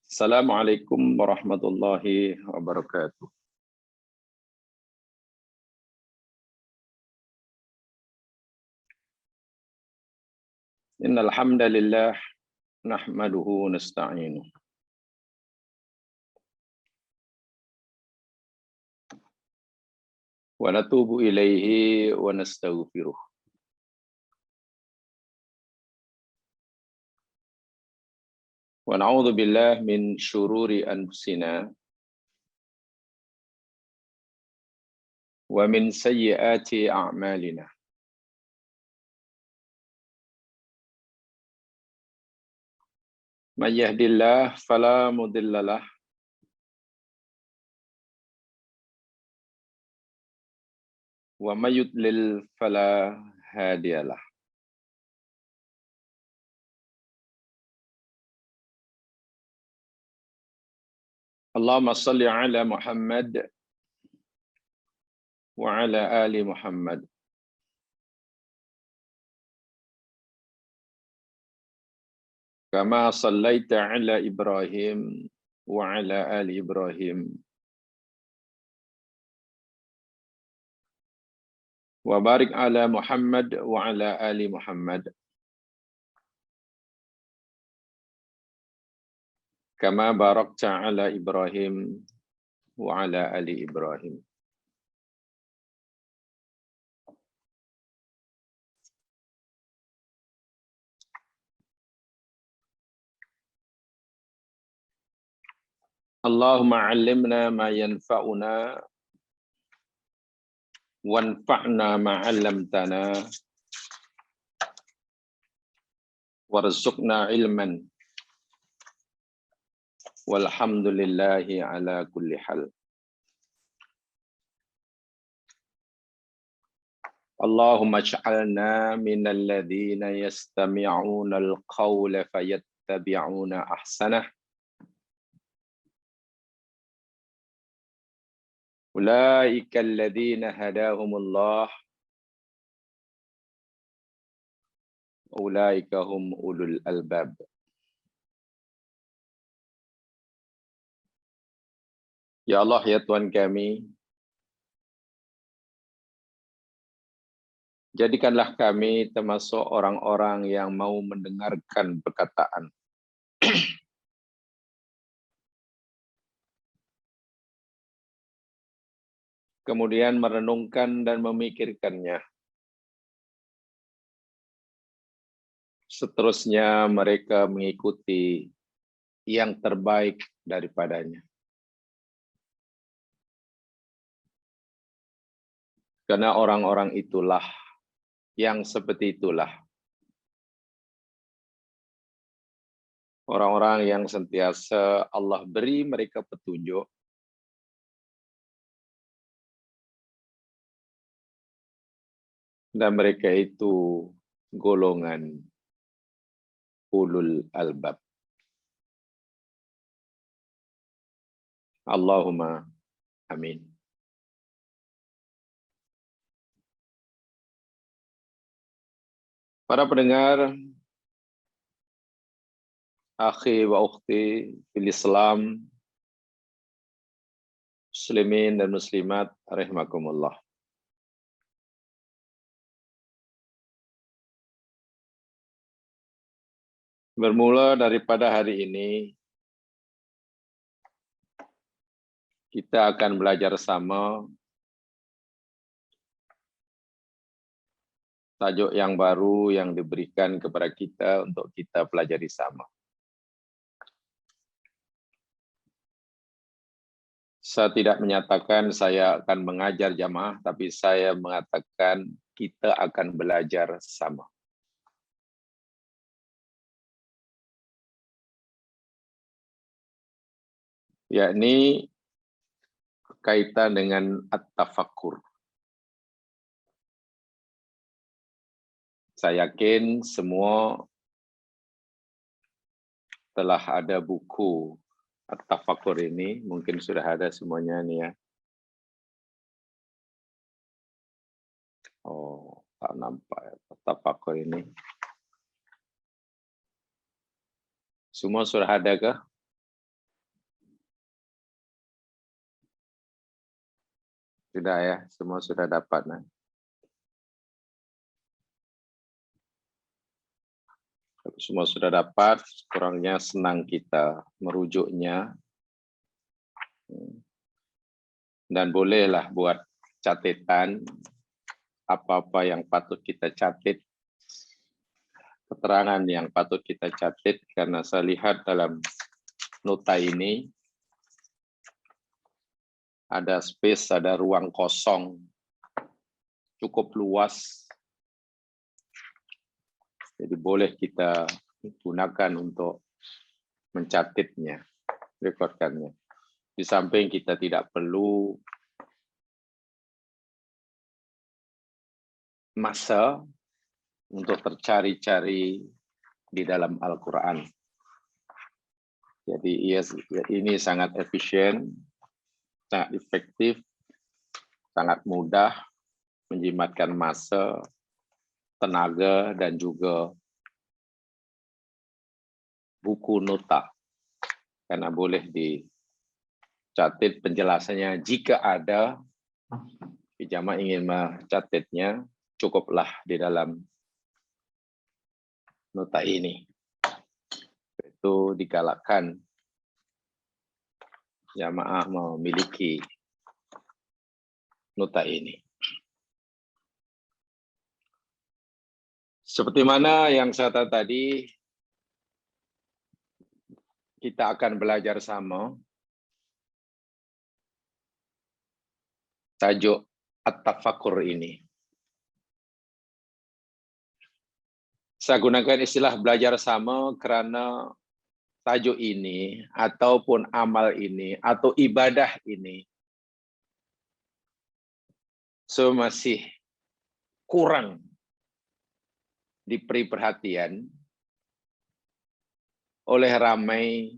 Assalamualaikum warahmatullahi wabarakatuh. Innal hamdalillah nahmaduhu wa nasta'inuh. Wa natubu ilaihi wa nastaghfiruh. Wa na'udzu billahi min syururi anfusina wa min sayyiati a'malina. May yahdihillahu fala mudilla lahu wa may yudlil fala hadiyalah. Allahumma shalli ala Muhammad wa ala ali Muhammad. Kama shallaita ala Ibrahim wa ala ali Ibrahim. Wa barik ala Muhammad wa ala ali Muhammad. Kama barakta ala Ibrahim wa ala ali Ibrahim. Allahumma 'allimna ma yanfa'una wanfa'na ma 'allamtana warzuqna ilman walhamdulillahi ala kulli hal. Allahumma ij'alna minal ladzina yastami'una al-qawla fayattabi'una ahsanah. Ulaika alladzina hadahumullah. Ulaika hum ulul albab. Ya Allah, ya Tuhan kami, jadikanlah kami termasuk orang-orang yang mau mendengarkan perkataan. Kemudian merenungkan dan memikirkannya. Seterusnya mereka mengikuti yang terbaik daripadanya. Karena orang-orang itulah, yang seperti itulah, orang-orang yang sentiasa Allah beri mereka petunjuk, dan mereka itu golongan ulul albab. Allahumma amin. Para pendengar, akhi wa ukhti fil Islam, muslimin dan muslimat rahimakumullah. Bermula daripada hari ini, kita akan belajar sama tajuk yang baru yang diberikan kepada kita untuk kita pelajari sama. Saya tidak menyatakan saya akan mengajar jamaah, tapi saya mengatakan kita akan belajar sama. Yakni kaitan dengan at-tafakkur. Saya yakin semua telah ada buku at-tafakkur ini, mungkin sudah ada semuanya nih ya. Oh, tak nampak at-tafakkur ini. Semua sudah ada kah? Sudah ya, semua sudah dapat. Nah. Kalau semua sudah dapat, kurangnya senang kita merujuknya. Dan bolehlah buat catatan apa-apa yang patut kita catat, keterangan yang patut kita catat, karena saya lihat dalam nota ini ada space, ada ruang kosong cukup luas. Jadi boleh kita gunakan untuk mencatatnya, rekodkannya. Di samping kita tidak perlu masa untuk tercari-cari di dalam Al-Quran. Jadi ini sangat efisien, sangat efektif, sangat mudah, menjimatkan masa, tenaga, dan juga buku nota. Karena boleh dicatat penjelasannya. Jika ada, jamaah ingin mencatatnya, cukuplah di dalam nota ini. Itu digalakkan jamaah memiliki nota ini. Seperti mana yang saya katakan tadi, kita akan belajar sama tajuk At-Tafakkur ini. Saya gunakan istilah belajar sama karena tajuk ini, ataupun amal ini, atau ibadah ini, masih kurang diberi perhatian oleh ramai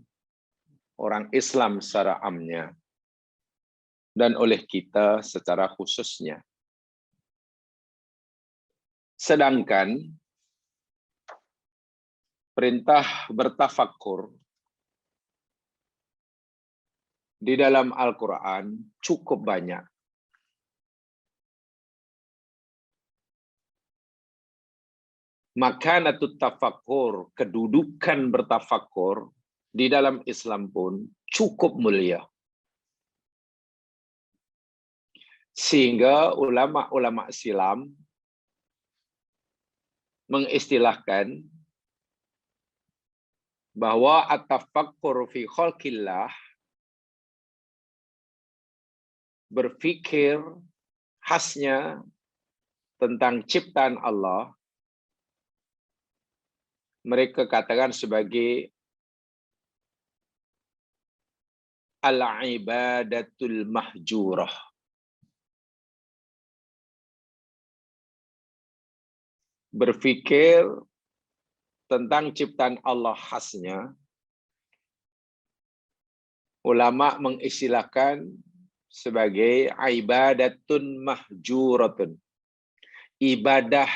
orang Islam secara amnya, dan oleh kita secara khususnya. Sedangkan perintah bertafakkur di dalam Al-Quran cukup banyak. Makanatut tafakkur, kedudukan bertafakkur di dalam Islam pun cukup mulia. Sehingga ulama-ulama silam mengistilahkan bahwa at-tafakkur fi khalqillah, berpikir khasnya tentang ciptaan Allah, mereka katakan sebagai al-ibadatul mahjurah. Berpikir tentang ciptaan Allah khasnya, ulama mengistilahkan sebagai ibadatun mahjuratun. Ibadah,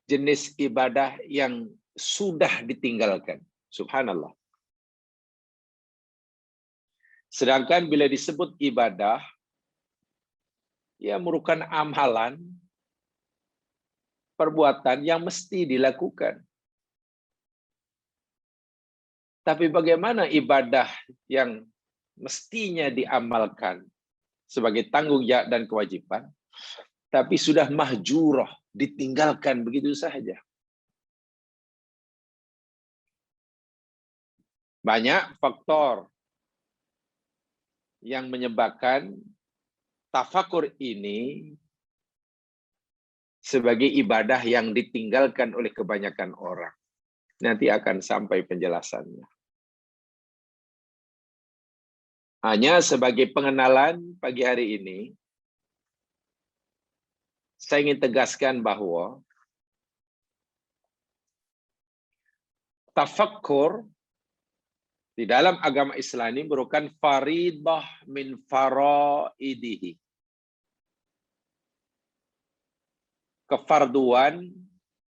jenis ibadah yang sudah ditinggalkan. Subhanallah. Sedangkan bila disebut ibadah, ya merupakan amalan, perbuatan yang mesti dilakukan. Tapi bagaimana ibadah yang mestinya diamalkan sebagai tanggung jawab dan kewajiban, tapi sudah mahjurah, ditinggalkan begitu saja. Banyak faktor yang menyebabkan tafakur ini sebagai ibadah yang ditinggalkan oleh kebanyakan orang. Nanti akan sampai penjelasannya. Hanya sebagai pengenalan pagi hari ini, saya ingin tegaskan bahwa tafakkur di dalam agama Islam ini merupakan faridah min faraidihi. Kefarduan,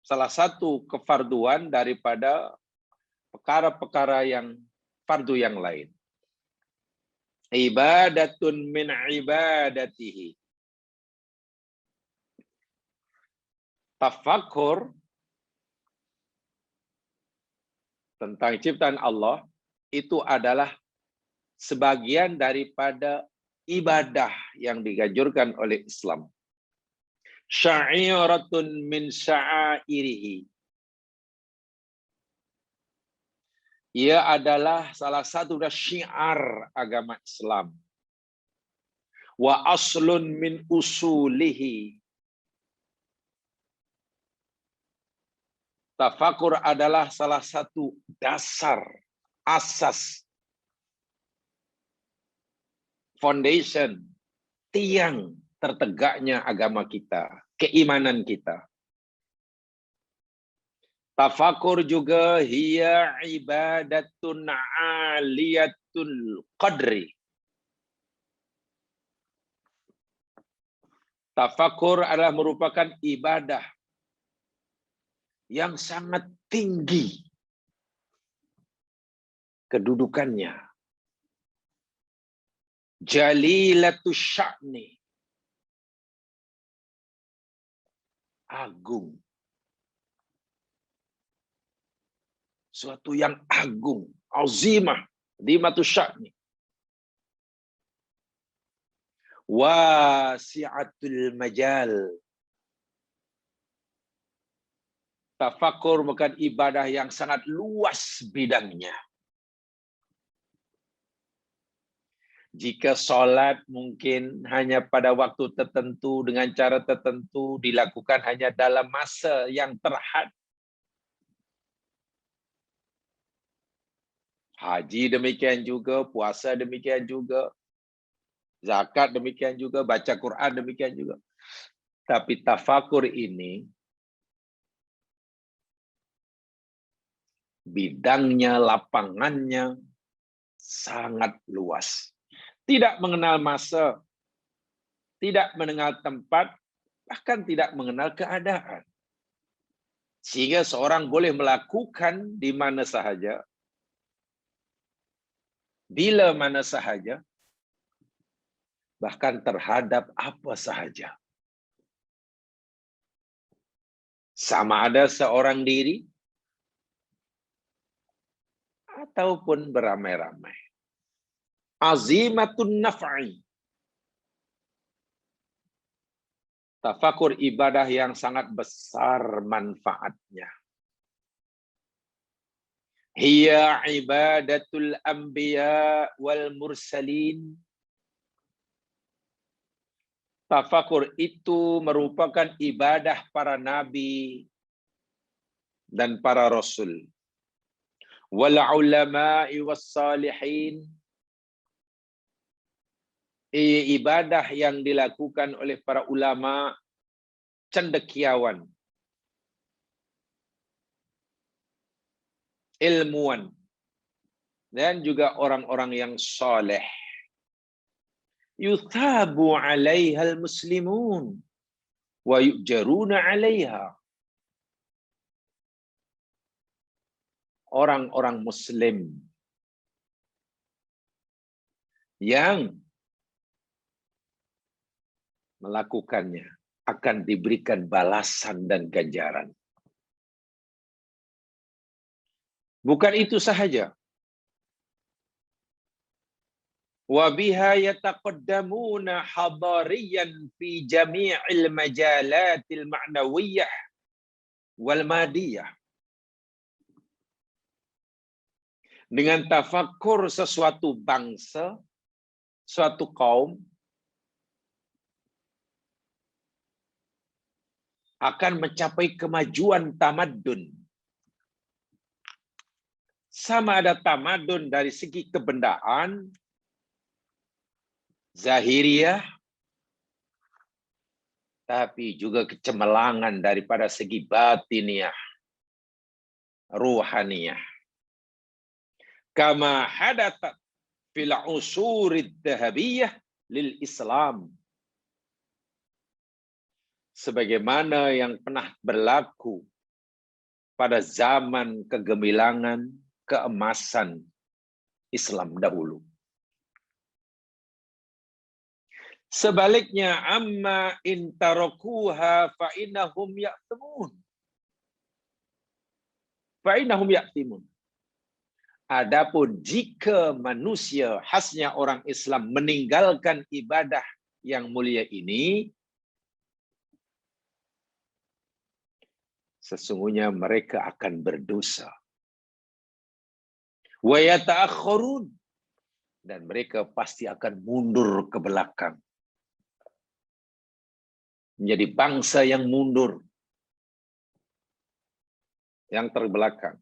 salah satu kefarduan daripada perkara-perkara yang fardu yang lain. Ibadatun min ibadatihi. Tafakkur tentang ciptaan Allah itu adalah sebagian daripada ibadah yang diganjurkan oleh Islam. Sya'iratun min sya'airihi. Ia adalah salah satu dari syiar agama Islam. Wa aslun min usulihi. Tafakur adalah salah satu dasar, asas, foundation, tiang tertegaknya agama kita, keimanan kita. Tafakur juga hiya ibadatun aliyatul qadri. Tafakur adalah merupakan ibadah yang sangat tinggi kedudukannya. Jalilatus sya'ni. Agung. Suatu yang agung, azimah, dimatus sya'ni. Wasi'atul majal. Tafakur bukan ibadah yang sangat luas bidangnya. Jika sholat mungkin hanya pada waktu tertentu, dengan cara tertentu, dilakukan hanya dalam masa yang terhad. Haji demikian juga, puasa demikian juga, zakat demikian juga, baca Quran demikian juga. Tapi tafakur ini, bidangnya, lapangannya sangat luas. Tidak mengenal masa, tidak mengenal tempat, bahkan tidak mengenal keadaan. Sehingga seorang boleh melakukan di mana sahaja, bila mana sahaja, bahkan terhadap apa sahaja. Sama ada seorang diri, ataupun beramai-ramai. Azimatun naf'i. Tafakur ibadah yang sangat besar manfaatnya. Hiya ibadatul anbiya wal mursalin. Tafakur itu merupakan ibadah para nabi dan para rasul. Wal ulama'i was salihin. Ibadah yang dilakukan oleh para ulama, cendekiawan, ilmuwan, dan juga orang-orang yang soleh. Yuthabu 'alaiha al-muslimun wa yujaruna 'alaiha. Orang-orang muslim yang melakukannya akan diberikan balasan dan ganjaran. Bukan itu sahaja. Wa biha yataqaddamuna hadariyan fi jami'il majalatil ma'nawiyyah wal madiyah. Dengan tafakkur sesuatu bangsa, suatu kaum akan mencapai kemajuan tamadun. Sama ada tamadun dari segi kebendaan, zahiriyah, tapi juga kecemerlangan daripada segi batiniah, ruhaniyah. Kama hadathat fil usurid dhahabiyah lil Islam. Sebagaimana yang pernah berlaku pada zaman kegemilangan, keemasan Islam dahulu. Sebaliknya, amma intarakuha fa innahum ya'timun. Fa innahum ya'timun. Adapun jika manusia, khasnya orang Islam, meninggalkan ibadah yang mulia ini, sesungguhnya mereka akan berdosa. Wa yata'akhkharun, dan mereka pasti akan mundur ke belakang. Menjadi bangsa yang mundur, yang terbelakang.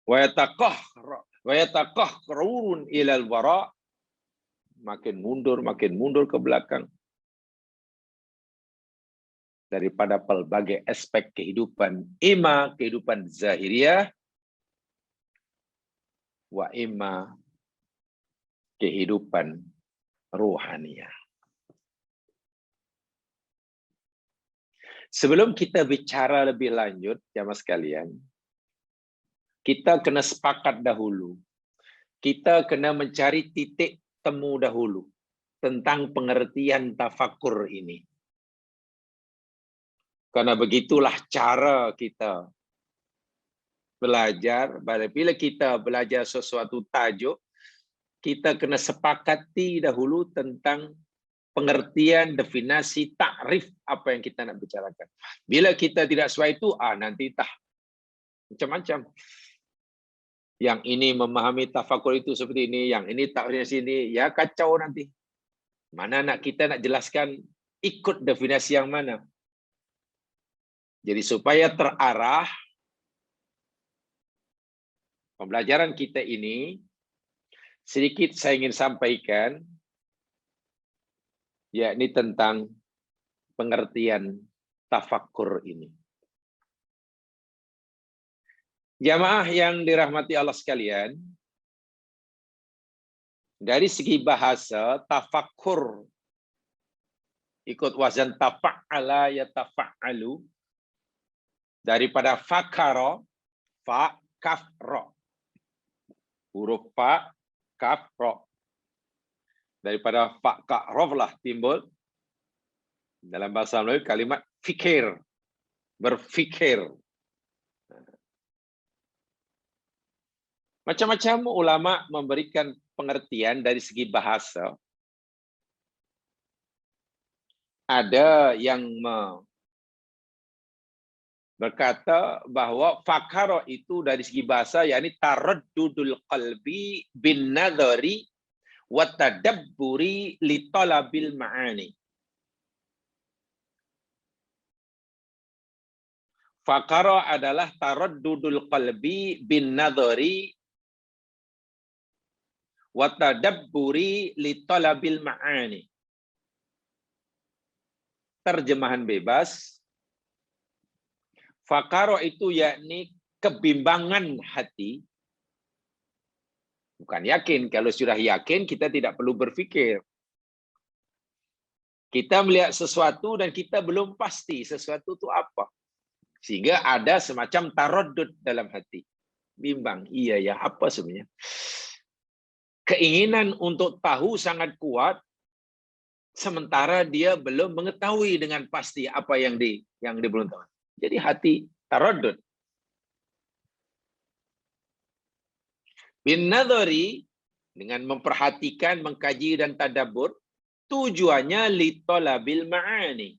Wa yataqahqarun ilal wara, makin mundur ke belakang daripada pelbagai aspek kehidupan, ima kehidupan zahiriah, wa ima kehidupan ruhaniah. Sebelum kita bicara lebih lanjut, jamaah sekalian, kita kena sepakat dahulu. Kita kena mencari titik temu dahulu tentang pengertian tafakur ini. Karena begitulah cara kita belajar. Bila kita belajar sesuatu tajuk, kita kena sepakati dahulu tentang pengertian, definisi, takrif apa yang kita nak bicarakan. Bila kita tidak sesuai itu, nanti macam-macam. Yang ini memahami tafakur itu seperti ini, yang ini takrifnya sini, ya kacau nanti. Mana kita nak jelaskan, ikut definisi yang mana. Jadi supaya terarah, pembelajaran kita ini, sedikit saya ingin sampaikan, yakni tentang pengertian tafakur ini. Jamaah yang dirahmati Allah sekalian, dari segi bahasa, tafakur ikut wazan tafa'ala ya tafa'alu, daripada fakara, fa, kaf, ro. Huruf fa, kaf, ro. Daripada fa, ka, rof lah timbul dalam bahasa Melayu kalimat fikir, berfikir. Macam-macam ulama memberikan pengertian dari segi bahasa. Ada yang berkata bahwa fakara itu dari segi bahasa, yakni taraddudul qalbi bin nadhari wa tadabburi li talabil ma'ani. Fakara adalah taraddudul qalbi bin nadhari wa tadabburi li talabil ma'ani. Terjemahan bebas, fakara itu yakni kebimbangan hati. Bukan yakin. Kalau sudah yakin, kita tidak perlu berfikir. Kita melihat sesuatu dan kita belum pasti sesuatu itu apa. Sehingga ada semacam taraddud dalam hati. Bimbang. Iya ya, apa sebenarnya? Keinginan untuk tahu sangat kuat, sementara dia belum mengetahui dengan pasti apa yang belum tahu. Jadi hati taraddud. Bin nadhari, dengan memperhatikan, mengkaji dan tadabbur, tujuannya li talabil ma'ani,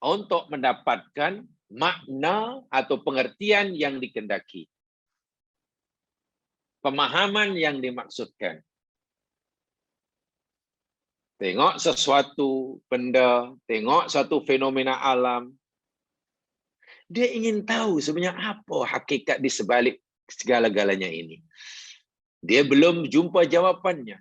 untuk mendapatkan makna atau pengertian yang dikehendaki, pemahaman yang dimaksudkan. Tengok sesuatu benda, tengok satu fenomena alam, dia ingin tahu sebenarnya apa hakikat di sebalik segala-galanya ini. Dia belum jumpa jawapannya.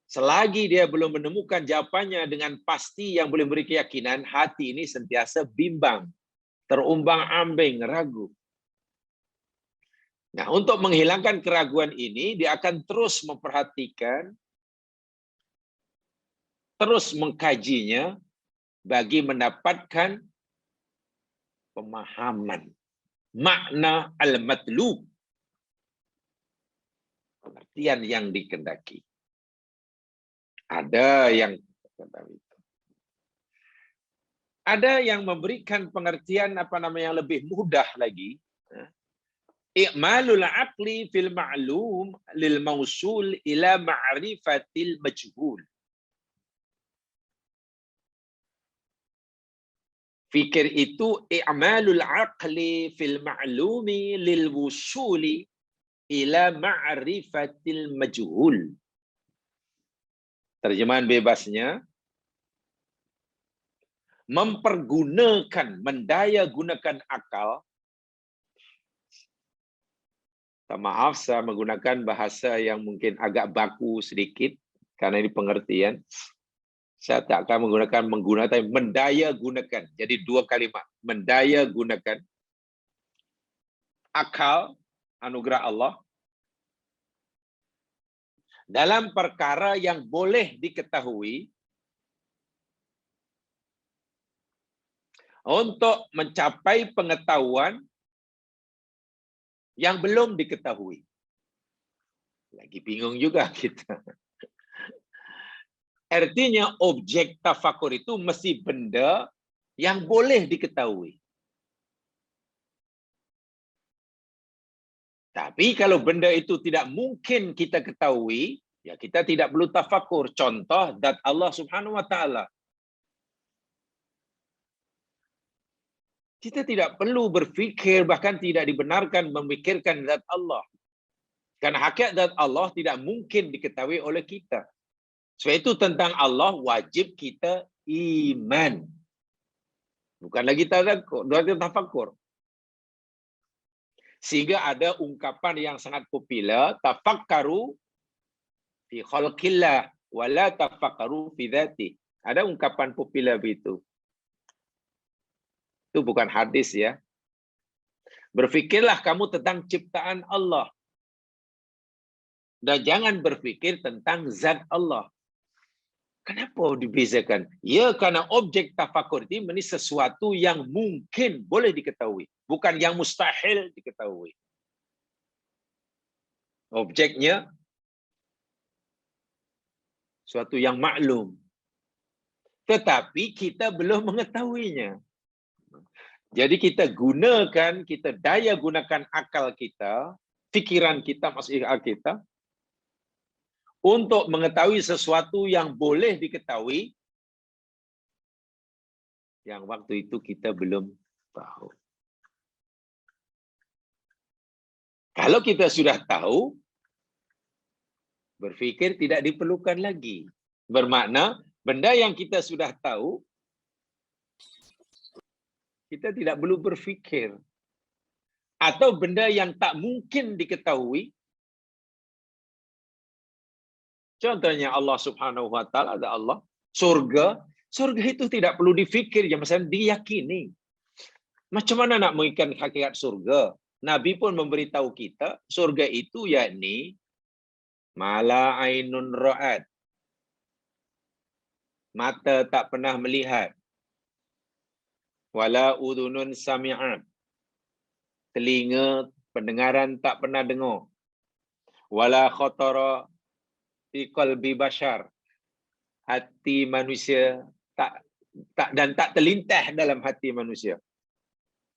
Selagi dia belum menemukan jawapannya dengan pasti yang boleh beri keyakinan, hati ini sentiasa bimbang, terumbang-ambing, ragu. Nah, untuk menghilangkan keraguan ini, dia akan terus memperhatikan, terus mengkajinya bagi mendapatkan pemahaman makna al-matlub, pengertian yang dikehendaki. Ada yang memberikan pengertian yang lebih mudah lagi. I'malul aqli fil ma'lum lil mausul ila ma'rifatil majhul. Fikir itu i'malul aqli fil ma'lumi lil wusuli ila ma'rifatil majhul. Terjemahan bebasnya, mendaya gunakan akal. Maaf, saya menggunakan bahasa yang mungkin agak baku sedikit, karena ini pengertian. Saya tak akan menggunakan mendaya gunakan. Jadi dua kalimat. Mendaya gunakan akal, anugerah Allah, dalam perkara yang boleh diketahui untuk mencapai pengetahuan yang belum diketahui. Lagi bingung juga kita. Artinya objek tafakur itu mesti benda yang boleh diketahui. Tapi kalau benda itu tidak mungkin kita ketahui, ya kita tidak perlu tafakur. Contoh, zat Allah Subhanahu wa taala. Kita tidak perlu berfikir, bahkan tidak dibenarkan memikirkan zat Allah. Karena hakikat zat Allah tidak mungkin diketahui oleh kita. Sebab itu tentang Allah wajib kita iman. Bukan lagi tafakur. Sehingga ada ungkapan yang sangat popular, tafakkaru fi khalqillah wa la tafakkaru fi dzati. Ada ungkapan popular begitu. Itu bukan hadis ya. Berfikirlah kamu tentang ciptaan Allah. Dan jangan berfikir tentang zat Allah. Kenapa dibezakan? Ya, karena objek tafakur ini sesuatu yang mungkin boleh diketahui. Bukan yang mustahil diketahui. Objeknya suatu yang maklum. Tetapi kita belum mengetahuinya. Jadi kita daya gunakan akal kita, pikiran kita, maksudnya akal kita, untuk mengetahui sesuatu yang boleh diketahui, yang waktu itu kita belum tahu. Kalau kita sudah tahu, berpikir tidak diperlukan lagi. Bermakna, benda yang kita sudah tahu, kita tidak perlu berpikir. Atau benda yang tak mungkin diketahui, contohnya Allah Subhanahu wa taala, ada Allah, surga itu tidak perlu dipikir, ya misalnya diyakini. Macam mana nak mengikat hakikat surga? Nabi pun memberitahu kita, surga itu yakni mala ainun ra'at. Mata tak pernah melihat. Wala udhunun sami'at. Telinga, pendengaran tak pernah dengar. Wala khatara fi qalbi bashar. Hati manusia tak terlintas dalam hati manusia.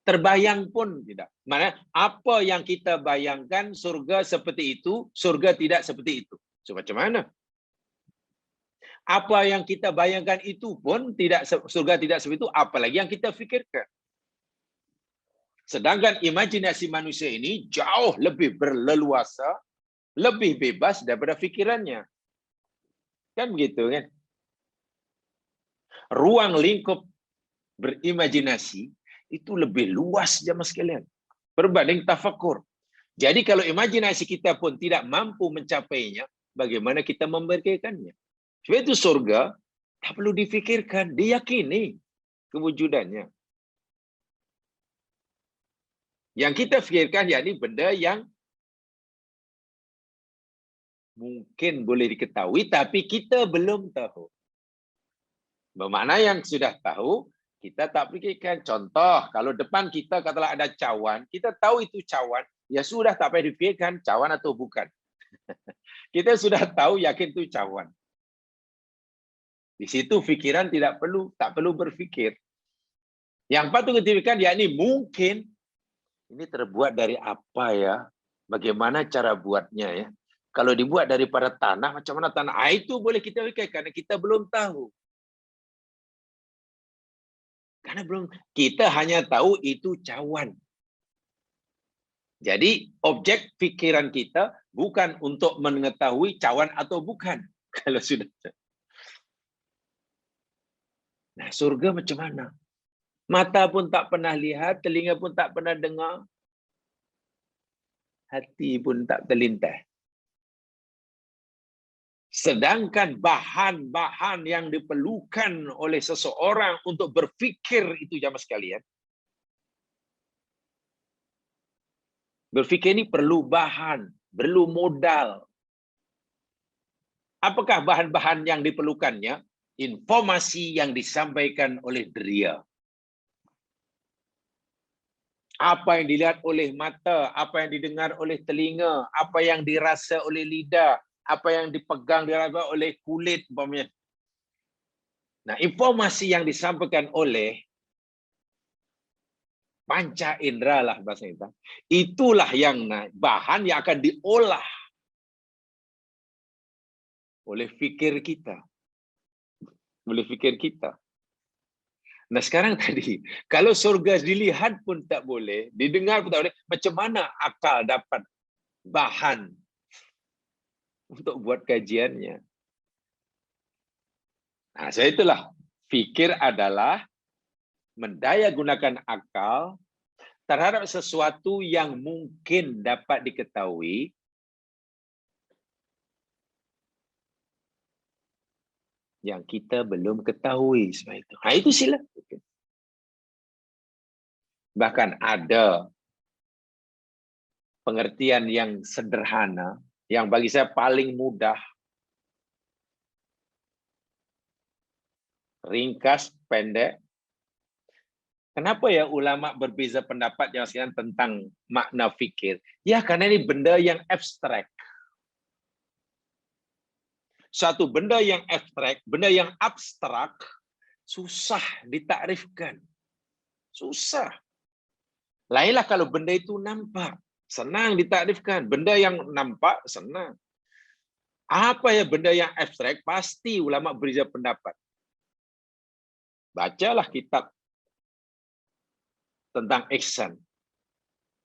Terbayang pun tidak. Maksudnya apa yang kita bayangkan surga seperti itu, surga tidak seperti itu. So, macam mana? Apa yang kita bayangkan itu pun surga tidak seperti itu, apalagi yang kita fikirkan. Sedangkan imajinasi manusia ini jauh lebih berleluasa, lebih bebas daripada fikirannya. Kan begitu kan? Ruang lingkup berimajinasi itu lebih luas jemaah sekalian berbanding tafakur. Jadi kalau imajinasi kita pun tidak mampu mencapainya, bagaimana kita memberkahikannya? Sebab itu surga tak perlu difikirkan, diyakini kewujudannya. Yang kita fikirkan yakni benda yang mungkin boleh diketahui, tapi kita belum tahu. Bermakna yang sudah tahu, kita tak fikirkan. Contoh, kalau depan kita katalah ada cawan, kita tahu itu cawan, ya sudah tak payah difikirkan cawan atau bukan. Kita sudah tahu, yakin itu cawan. Di situ pikiran tak perlu berpikir. Yang patut kita pikirkan, yakni mungkin ini terbuat dari apa ya? Bagaimana cara buatnya ya? Kalau dibuat daripada tanah, macam mana tanah? Itu boleh kita pikir karena kita belum tahu. Karena kita hanya tahu itu cawan. Jadi objek pikiran kita bukan untuk mengetahui cawan atau bukan. Kalau sudah. Nah, surga macam mana? Mata pun tak pernah lihat, telinga pun tak pernah dengar, hati pun tak terlintas. Sedangkan bahan-bahan yang diperlukan oleh seseorang untuk berfikir itu, jamaah sekalian. Berfikir ini perlu bahan, perlu modal. Apakah bahan-bahan yang diperlukannya? Informasi yang disampaikan oleh dia. Apa yang dilihat oleh mata, apa yang didengar oleh telinga, apa yang dirasa oleh lidah, apa yang dipegang diraba oleh kulit umpamanya. Nah, informasi yang disampaikan oleh panca indera lah bahasa kita. Itulah yang bahan yang akan diolah oleh fikir kita. Oleh fikir kita. Nah, sekarang tadi, kalau surga dilihat pun tak boleh, didengar pun tak boleh, macam mana akal dapat bahan untuk buat kajiannya? Nah, saya itulah, fikir adalah mendaya gunakan akal terhadap sesuatu yang mungkin dapat diketahui yang kita belum ketahui sebab itu. Nah, itu sila. Bahkan ada pengertian yang sederhana, yang bagi saya paling mudah, ringkas, pendek. Kenapa ya ulama berbeza pendapat yang sekian tentang makna fikir? Ya, karena ini benda yang abstrak. Satu benda yang abstrak, benda yang abstrak, susah ditakrifkan. Susah. Lainlah kalau benda itu nampak, senang ditakrifkan. Benda yang nampak, senang. Apa ya benda yang abstrak? Pasti ulama berbeza pendapat. Bacalah kitab tentang ihsan,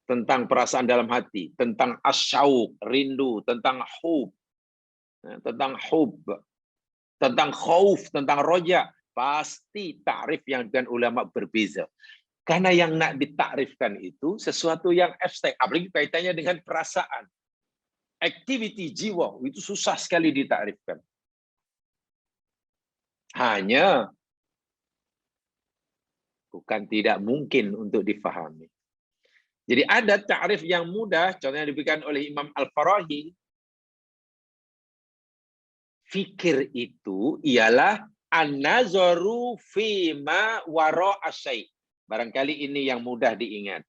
tentang perasaan dalam hati, tentang asyauq, rindu, tentang hub, tentang khauf, tentang roja. Pasti takrif yang dengan ulama berbeza. Karena yang nak ditakrifkan itu sesuatu yang abstrak, apalagi kaitannya dengan perasaan. Aktiviti jiwa itu susah sekali ditakrifkan. Hanya bukan tidak mungkin untuk difahami. Jadi ada takrif yang mudah, contohnya diberikan oleh Imam Al-Farahi. Fikir itu ialah an-nazaru fima wara'a syai'. Barangkali ini yang mudah diingat.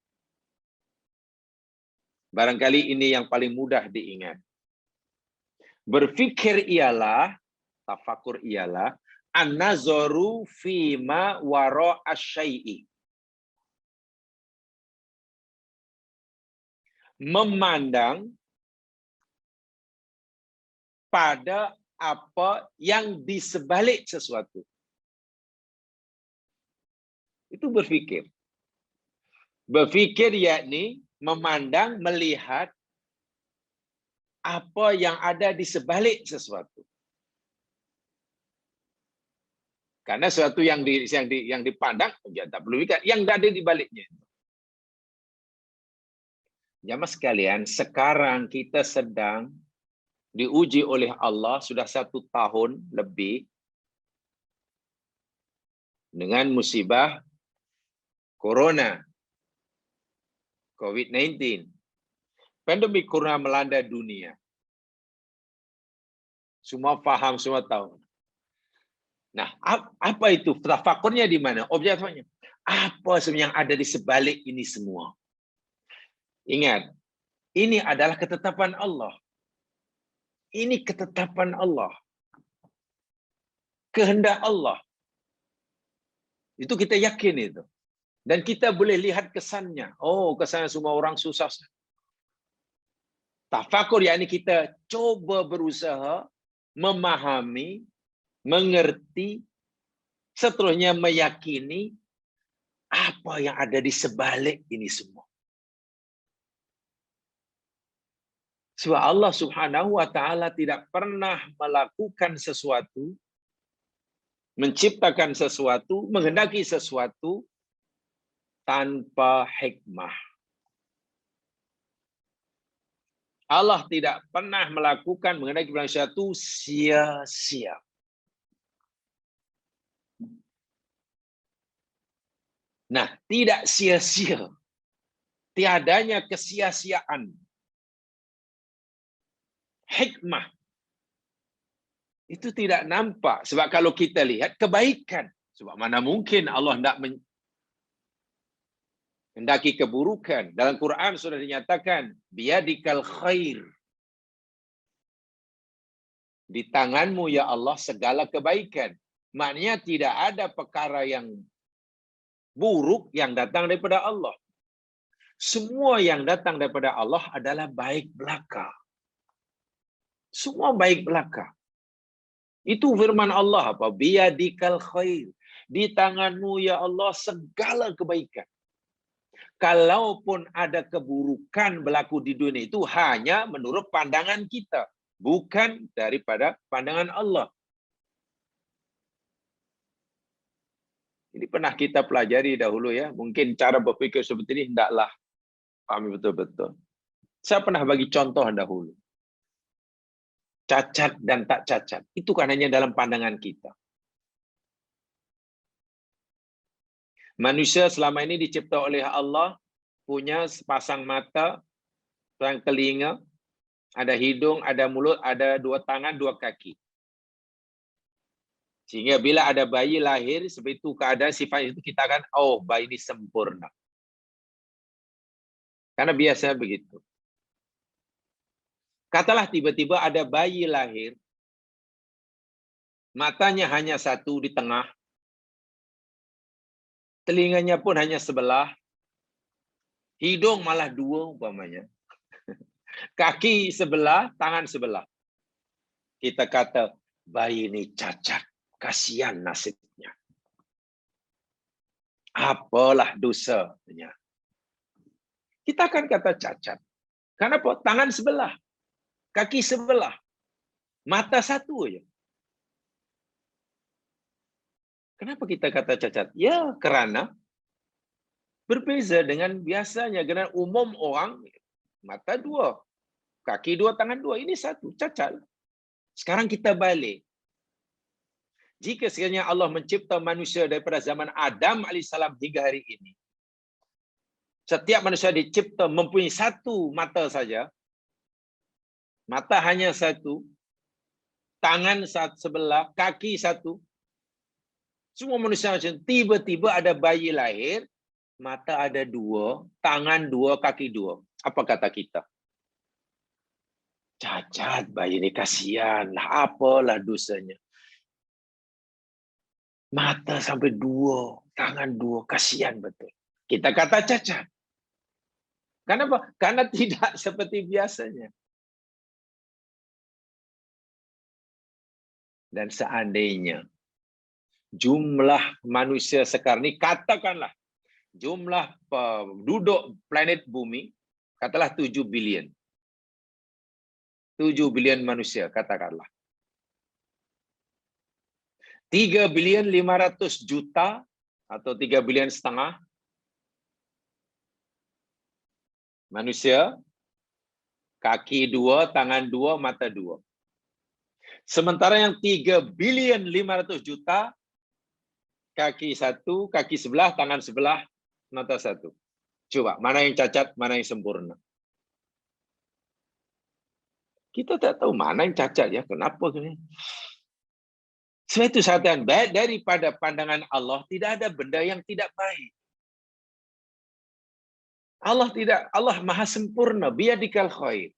Barangkali ini yang paling mudah diingat. Berfikir ialah, tafakur ialah, an-nazaru fima wara'a syai'i. Memandang pada apa yang di sebalik sesuatu. Itu berfikir. Berfikir yakni memandang, melihat apa yang ada di sebalik sesuatu. Karena sesuatu yang dipandang, ya tak perlu fikir, yang ada di baliknya. Jamaah sekalian, sekarang kita sedang diuji oleh Allah sudah 1 tahun lebih dengan musibah Corona, COVID-19. Pandemik Corona melanda dunia. Semua faham, semua tahu. Nah, apa itu? Tafakurnya di mana? Objeknya. Apa sebenarnya yang ada di sebalik ini semua? Ingat, ini adalah ketetapan Allah. Ini ketetapan Allah. Kehendak Allah. Itu kita yakin itu. Dan kita boleh lihat kesannya. Oh, kesannya semua orang susah. Tafakur, yakni kita coba berusaha memahami, mengerti, seterusnya meyakini apa yang ada di sebalik ini semua. Sebab Allah Subhanahu wa taala tidak pernah melakukan sesuatu, menciptakan sesuatu, menghendaki sesuatu tanpa hikmah. Allah tidak pernah melakukan menghendaki sesuatu sia-sia. Nah, tidak sia-sia. Tiadanya kesia-siaan. Hikmah. Itu tidak nampak. Sebab kalau kita lihat kebaikan. Sebab mana mungkin Allah tidak hendaki keburukan. Dalam Quran sudah dinyatakan, biyadikal khair. Di tanganmu ya Allah segala kebaikan. Maknanya tidak ada perkara yang buruk yang datang daripada Allah. Semua yang datang daripada Allah adalah baik belaka. Semua baik belaka. Itu firman Allah apa? Biyadikal khair. Di tanganmu ya Allah segala kebaikan. Kalaupun ada keburukan berlaku di dunia itu hanya menurut pandangan kita, bukan daripada pandangan Allah. Ini pernah kita pelajari dahulu ya. Mungkin cara berpikir seperti ini hendaklah pahami betul-betul. Saya pernah bagi contoh dahulu. Cacat dan tak cacat. Itu kan hanya dalam pandangan kita. Manusia selama ini dicipta oleh Allah, punya sepasang mata, sepasang telinga, ada hidung, ada mulut, ada 2 tangan, 2 kaki. Sehingga bila ada bayi lahir, seperti itu keadaan sifat itu kita akan, oh bayi ini sempurna. Karena biasanya begitu. Katalah tiba-tiba ada bayi lahir, matanya hanya 1 di tengah, telinganya pun hanya sebelah, hidung malah 2 umpamanya, kaki sebelah, tangan sebelah. Kita kata, bayi ini cacat, kasihan nasibnya. Apalah dosanya. Kita akan kata cacat. Kenapa? Tangan sebelah, kaki sebelah, mata 1 aja. Kenapa kita kata cacat? Ya, kerana berbeza dengan biasanya. Kerana umum orang, mata 2, kaki 2, tangan 2. Ini 1, cacat. Sekarang kita balik. Jika sekiranya Allah mencipta manusia daripada zaman Adam AS hingga hari ini, setiap manusia dicipta mempunyai 1 mata saja, mata hanya 1, tangan sebelah, kaki 1, semua manusia macam tiba-tiba ada bayi lahir, mata ada 2, tangan 2, kaki 2. Apa kata kita? Cacat bayi ini, kasihan lah, apalah dosanya. Mata sampai 2, tangan 2, kasihan betul. Kita kata cacat. Kenapa? Karena tidak seperti biasanya. Dan seandainya jumlah manusia sekarang ini, katakanlah jumlah penduduk planet bumi, katakanlah 7 bilion. 7 bilion manusia, katakanlah. 3 bilion 500 juta atau 3 bilion setengah manusia, kaki 2, tangan 2, mata 2. Sementara yang 3 bilion 500 juta, kaki 1, kaki sebelah, tangan sebelah, mata 1. Coba, mana yang cacat, mana yang sempurna? Kita tak tahu mana yang cacat ya, kenapa ini? Sebab itu sahabat, baik daripada pandangan Allah, tidak ada benda yang tidak baik. Allah maha sempurna, biyadikal khair.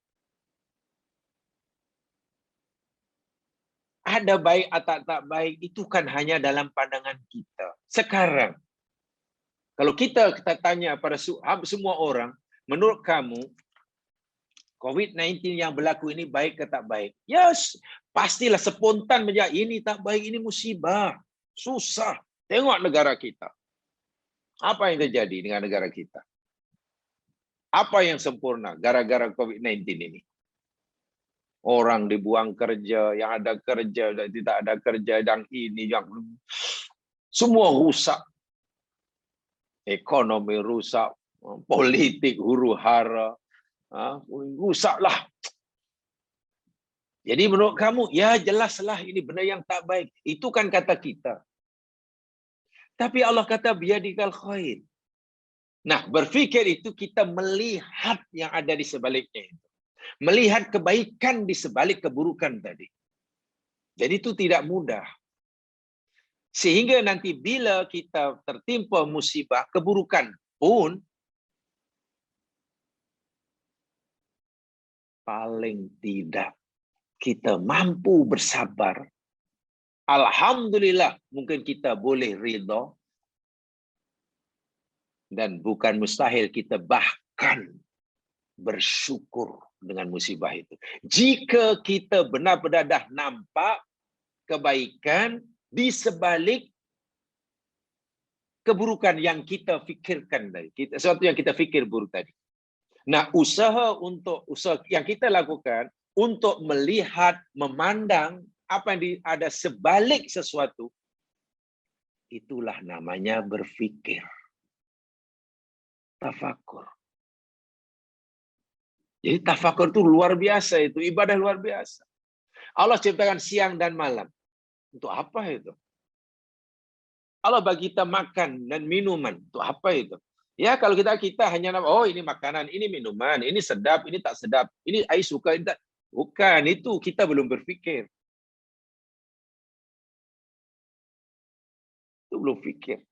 ada baik atau tak baik, itu kan hanya dalam pandangan kita. Sekarang, kalau kita tanya pada semua orang, menurut kamu, COVID-19 yang berlaku ini baik ke tak baik? Yes, pastilah spontan menjawab, ini tak baik, ini musibah. Susah. Tengok negara kita. Apa yang terjadi dengan negara kita? Apa yang sempurna gara-gara COVID-19 ini? Orang dibuang kerja, yang ada kerja, dan tidak ada kerja, yang ini, yang semua rusak. Ekonomi rusak, politik huru-hara, rusaklah. Jadi menurut kamu, ya jelaslah ini benda yang tak baik. Itu kan kata kita. Tapi Allah kata biyadikal khair. Nah, berfikir itu kita melihat yang ada di sebaliknya itu. Melihat kebaikan di sebalik keburukan tadi. Jadi itu tidak mudah. Sehingga nanti bila kita tertimpa musibah, keburukan pun paling tidak kita mampu bersabar. Alhamdulillah, mungkin kita boleh ridha. Dan bukan mustahil kita bahkan bersyukur dengan musibah itu. Jika kita benar-benar dah nampak kebaikan di sebalik keburukan yang kita fikirkan tadi. Sesuatu yang kita fikir buruk tadi. Nah, usaha yang kita lakukan untuk melihat, memandang apa yang ada sebalik sesuatu, itulah namanya berfikir. Tafakur. Jadi tafakur itu luar biasa, itu ibadah luar biasa. Allah ciptakan siang dan malam. Untuk apa itu? Allah bagi kita makan dan minuman. Untuk apa itu? Ya kalau kita hanya oh ini makanan, ini minuman, ini sedap, ini tak sedap, ini saya suka, ini tak. Bukan, itu kita belum berpikir. Itu belum pikir.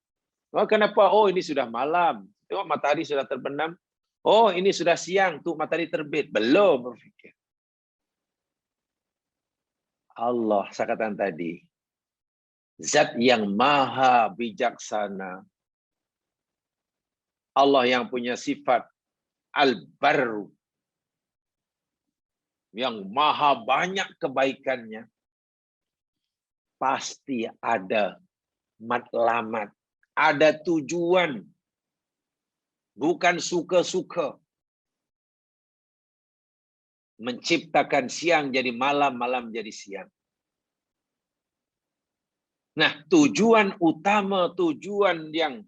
Oh, kenapa? Oh ini sudah malam. Tengok matahari sudah terbenam. Oh ini sudah siang, tuh matahari terbit. Belum berpikir. Allah, saya katakan tadi, Zat yang maha bijaksana. Allah yang punya sifat Al-Barru, yang maha banyak kebaikannya. Pasti ada matlamat, ada tujuan. Bukan suka-suka. Menciptakan siang jadi malam, malam jadi siang. Nah, tujuan utama, tujuan yang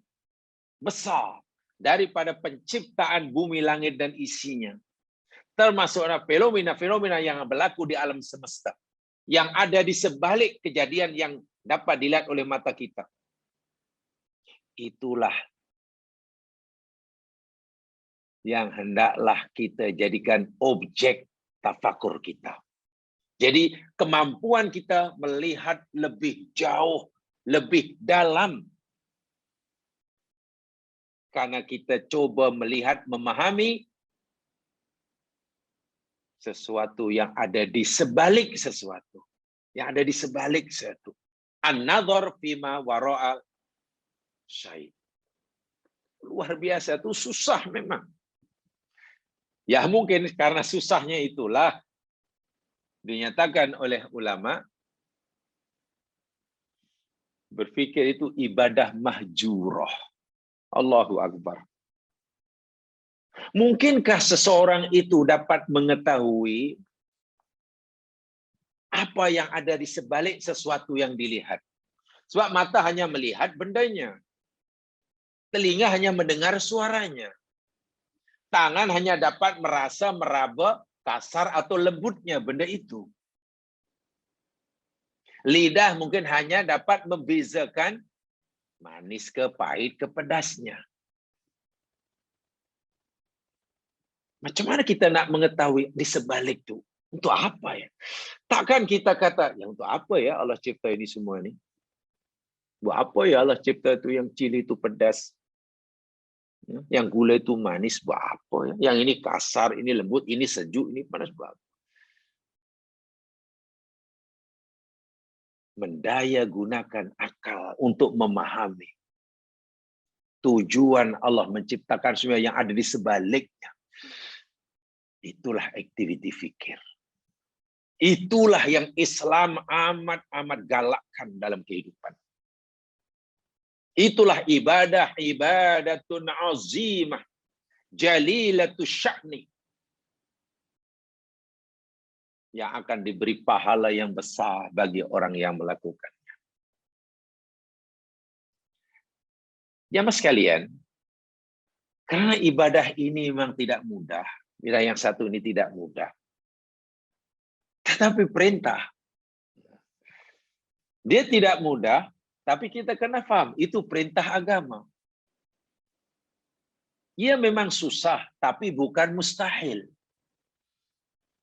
besar daripada penciptaan bumi, langit, dan isinya. Termasuk fenomena-fenomena yang berlaku di alam semesta. Yang ada di sebalik kejadian yang dapat dilihat oleh mata kita. Itulah yang hendaklah kita jadikan objek tafakur kita. Jadi kemampuan kita melihat lebih jauh, lebih dalam. Karena kita coba melihat, memahami sesuatu yang ada di sebalik sesuatu. Yang ada di sebalik sesuatu. An-nadhar fima wara'a syai'. Luar biasa, itu susah memang. Ya mungkin karena susahnya itulah dinyatakan oleh ulama berpikir itu ibadah mahjurah. Allahu Akbar. Mungkinkah seseorang itu dapat mengetahui apa yang ada di sebalik sesuatu yang dilihat? Sebab mata hanya melihat bendanya. Telinga hanya mendengar suaranya. Tangan hanya dapat merasa, meraba kasar atau lembutnya benda itu. Lidah mungkin hanya dapat membezakan manis ke pahit ke pedasnya. Macam mana kita nak mengetahui di sebalik itu? Untuk apa ya? Takkan kita kata, ya untuk apa ya Allah cipta ini semua ini? Buat apa ya Allah cipta itu yang cili itu pedas? Yang gula itu manis, buat apa ya? Yang ini kasar, ini lembut, ini sejuk, ini panas, buat apa? mendaya gunakan akal untuk memahami tujuan Allah menciptakan semua yang ada di sebaliknya. Itulah aktiviti fikir. Itulah yang Islam amat galakkan dalam kehidupan. Itulah ibadatun azimah, jalilatus sya'ni, yang akan diberi pahala yang besar bagi orang yang melakukannya. Jamaah sekalian, karena ibadah ini memang tidak mudah, ibadah yang satu ini tidak mudah. Tetapi perintah, dia tidak mudah, tapi kita kena paham, itu perintah agama. Ia memang susah, tapi bukan mustahil.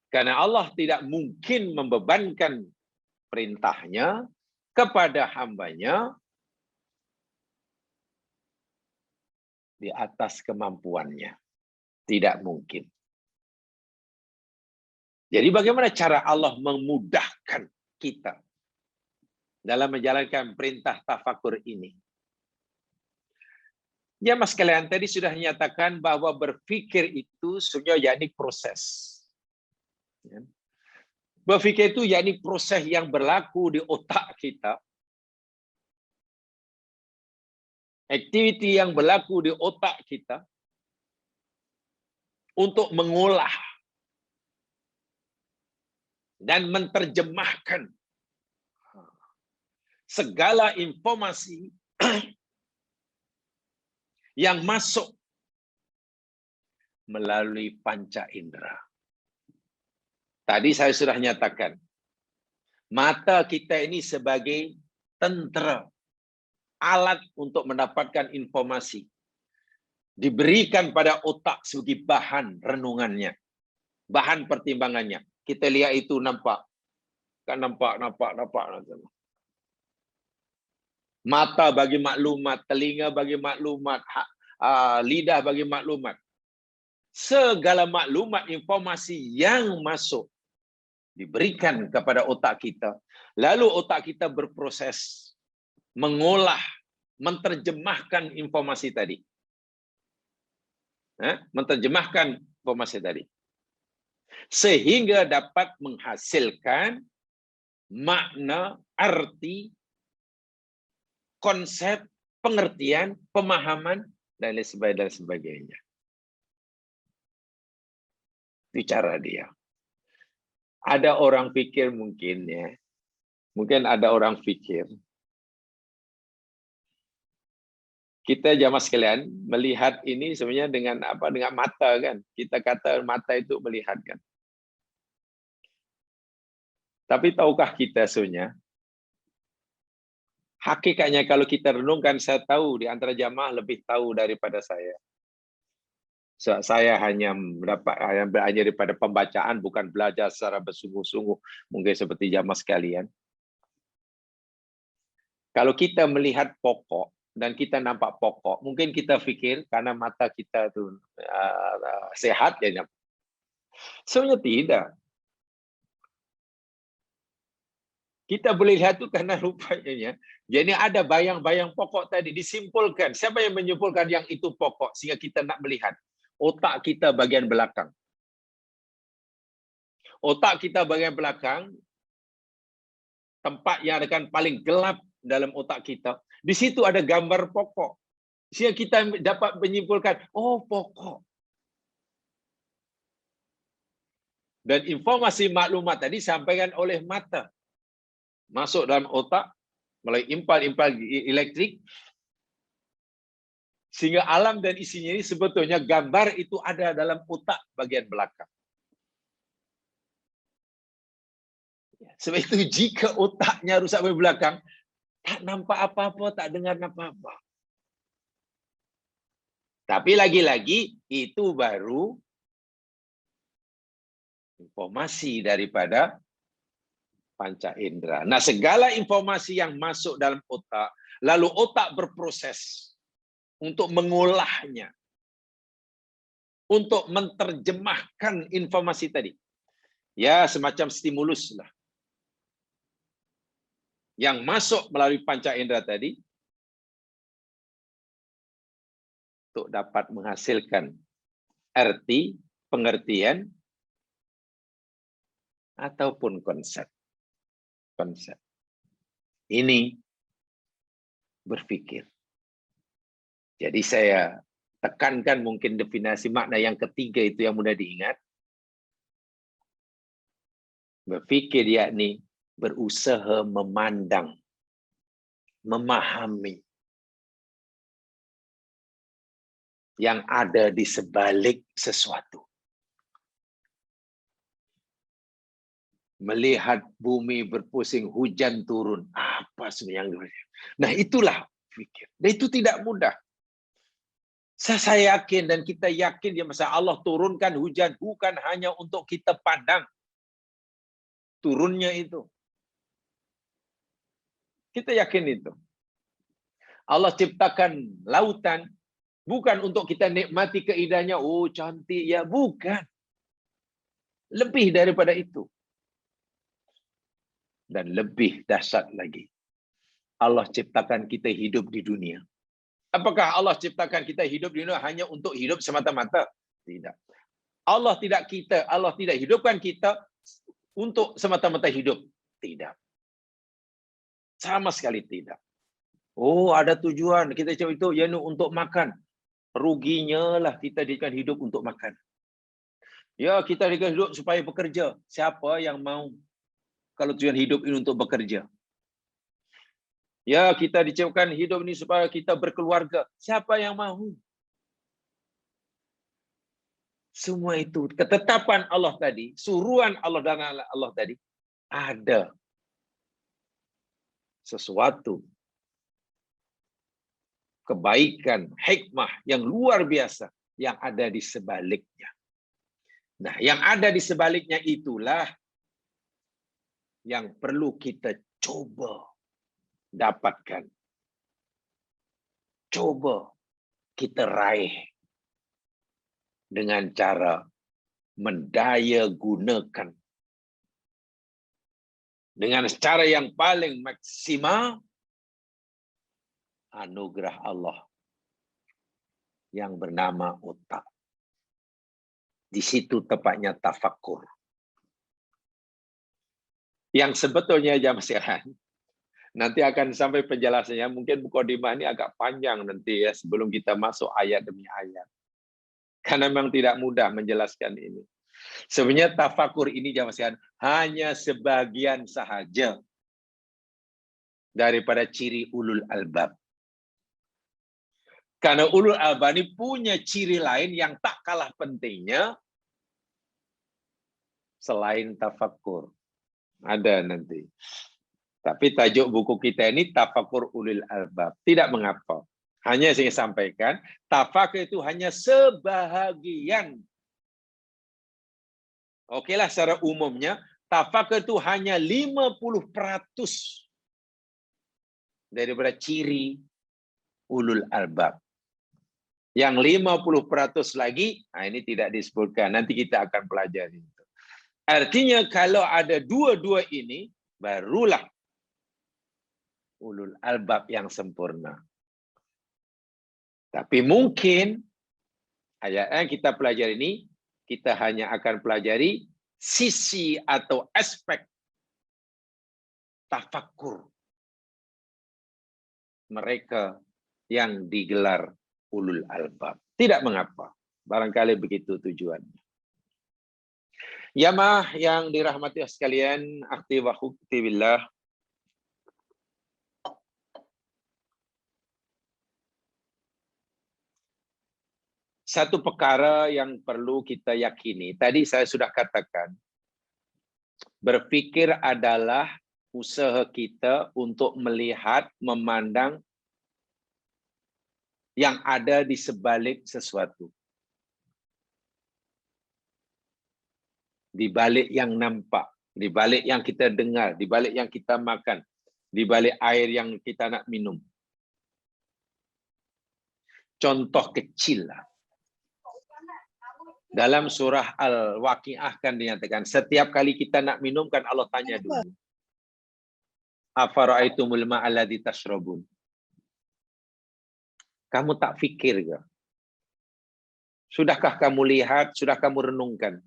Karena Allah tidak mungkin membebankan perintahnya kepada hambanya di atas kemampuannya. Tidak mungkin. Jadi bagaimana cara Allah memudahkan kita dalam menjalankan perintah tafakur ini? Ya mas kalian tadi sudah menyatakan bahwa berpikir itu sebenarnya yakni proses. Berpikir itu yakni proses yang berlaku di otak kita. Aktiviti yang berlaku di otak kita untuk mengolah dan menerjemahkan segala informasi yang masuk melalui panca indera. Tadi saya sudah nyatakan, mata kita ini sebagai tentera, alat untuk mendapatkan informasi. Diberikan pada otak sebagai bahan renungannya, bahan pertimbangannya. Kita lihat itu nampak. Kan nampak. Mata bagi maklumat, telinga bagi maklumat, lidah bagi maklumat. Segala maklumat informasi yang masuk diberikan kepada otak kita. Lalu otak kita berproses, mengolah, menerjemahkan informasi tadi. Menerjemahkan informasi tadi. Sehingga dapat menghasilkan makna, arti, konsep, pengertian, pemahaman, dan lain sebagainya. Itu cara dia. Ada orang pikir mungkin ada orang pikir kita jamaah sekalian melihat ini sebenarnya dengan mata kan. Kita kata mata itu melihat kan. Tapi tahukah kita sebenarnya hakikatnya kalau kita renungkan, saya tahu di antara jamaah lebih tahu daripada saya. Saya hanya belajar daripada pembacaan, bukan belajar secara bersungguh-sungguh, mungkin seperti jamaah sekalian. Kalau kita melihat pokok dan kita nampak pokok, mungkin kita pikir karena mata kita itu sehat ya. Sebenarnya tidak. Kita boleh lihat itu karena rupanya. Jadi ada bayang-bayang pokok tadi disimpulkan. Siapa yang menyimpulkan yang itu pokok sehingga kita nak melihat? Otak kita bagian belakang. Otak kita bagian belakang, tempat yang akan paling gelap dalam otak kita. Di situ ada gambar pokok. Sehingga kita dapat menyimpulkan, oh pokok. Dan informasi maklumat tadi disampaikan oleh mata. Masuk dalam otak, melalui impal-impal elektrik, sehingga alam dan isinya ini sebetulnya gambar itu ada dalam otak bagian belakang. Sebab itu jika otaknya rusak bagian belakang, tak nampak apa-apa, tak dengar apa-apa. Tapi lagi-lagi itu baru informasi daripada panca indera. Nah, segala informasi yang masuk dalam otak, lalu otak berproses untuk mengolahnya, untuk menerjemahkan informasi tadi. Ya, semacam stimulus lah. yang masuk melalui panca indera tadi untuk dapat menghasilkan arti, pengertian, ataupun konsep. Ini berpikir. Jadi saya tekankan mungkin definisi makna yang ketiga itu yang mudah diingat. Berpikir yakni berusaha memandang, memahami yang ada di sebalik sesuatu. Melihat bumi berpusing, hujan turun. Apa sebenarnya? Nah, itulah pikir. Dan itu tidak mudah. Saya yakin dan kita yakin ya masa Allah turunkan hujan bukan hanya untuk kita pandang. Turunnya itu. Kita yakin itu. Allah ciptakan lautan bukan untuk kita nikmati keindahannya. Oh, cantik ya, bukan. Lebih daripada itu. Dan lebih dahsyat lagi. Allah ciptakan kita hidup di dunia. Apakah Allah ciptakan kita hidup di dunia hanya untuk hidup semata-mata? Tidak. Allah tidak hidupkan kita untuk semata-mata hidup. Tidak. Sama sekali tidak. Oh, ada tujuan. Kita cakap itu ya untuk makan. Ruginya lah kita dijadikan hidup untuk makan. Ya, kita dijadikan hidup supaya bekerja. Siapa yang mau kalau tujuan hidup ini untuk bekerja? Ya, kita diciptakan hidup ini supaya kita berkeluarga. Siapa yang mahu? Semua itu ketetapan Allah tadi, suruhan Allah dan Allah tadi, ada sesuatu kebaikan, hikmah yang luar biasa yang ada di sebaliknya. Nah, yang ada di sebaliknya itulah yang perlu kita coba dapatkan. Coba kita raih dengan cara mendaya gunakan dengan cara yang paling maksimal anugerah Allah yang bernama otak. Di situ tepatnya tafakkur. Yang sebetulnya jam sekalian nanti akan sampai penjelasannya, mungkin mukadimah ini agak panjang nanti ya sebelum kita masuk ayat demi ayat. Karena memang tidak mudah menjelaskan ini. Sebenarnya tafakur ini jamaah sekalian hanya sebagian sahaja daripada ciri ulul albab. Karena ulul albab ini punya ciri lain yang tak kalah pentingnya selain tafakur. Ada nanti. Tapi tajuk buku kita ini tafakur ulul albab. Tidak mengapa. Hanya saya sampaikan, tafakur itu hanya sebahagian. Okelah secara umumnya, tafakur itu hanya 50% daripada ciri ulul albab. Yang 50% lagi, nah ini tidak disebutkan. Nanti kita akan pelajari. Artinya kalau ada dua-dua ini, barulah ulul albab yang sempurna. Tapi mungkin ayat yang kita pelajari ini, kita hanya akan pelajari sisi atau aspek tafakkur mereka yang digelar ulul albab. Tidak mengapa. Barangkali begitu tujuannya. Jamaah yang dirahmati sekalian, akhti wa akhti billah. Satu perkara yang perlu kita yakini, tadi saya sudah katakan, berpikir adalah usaha kita untuk melihat, memandang yang ada di sebalik sesuatu. Di balik yang nampak, di balik yang kita dengar, di balik yang kita makan, di balik air yang kita nak minum. Contoh kecil lah. Dalam surah Al-Waqiah kan dinyatakan, setiap kali kita nak minum kan Allah tanya dulu. Afara'aitumul ma'alladzi tashrabun. Kamu tak fikir ke? Sudahkah kamu lihat, sudah kamu renungkan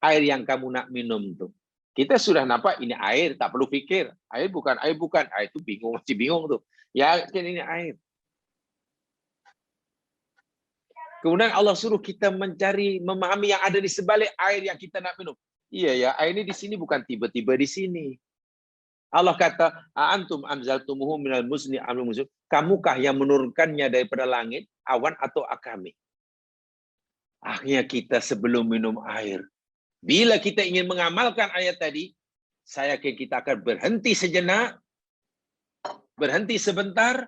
air yang kamu nak minum tuh? Kita sudah nampak ini air, tak perlu fikir. Air bukan, air itu bingung, masih bingung tuh. Ya, ini air. Kemudian Allah suruh kita mencari, memahami yang ada di sebalik air yang kita nak minum. Iya ya, air ini di sini bukan tiba-tiba di sini. Allah kata, antum anzaltumuhu minal muzni amil muzni. Kamukah yang menurunkannya daripada langit, awan atau kami? Akhirnya kita sebelum minum air, bila kita ingin mengamalkan ayat tadi, saya yakin kita akan berhenti sejenak, berhenti sebentar,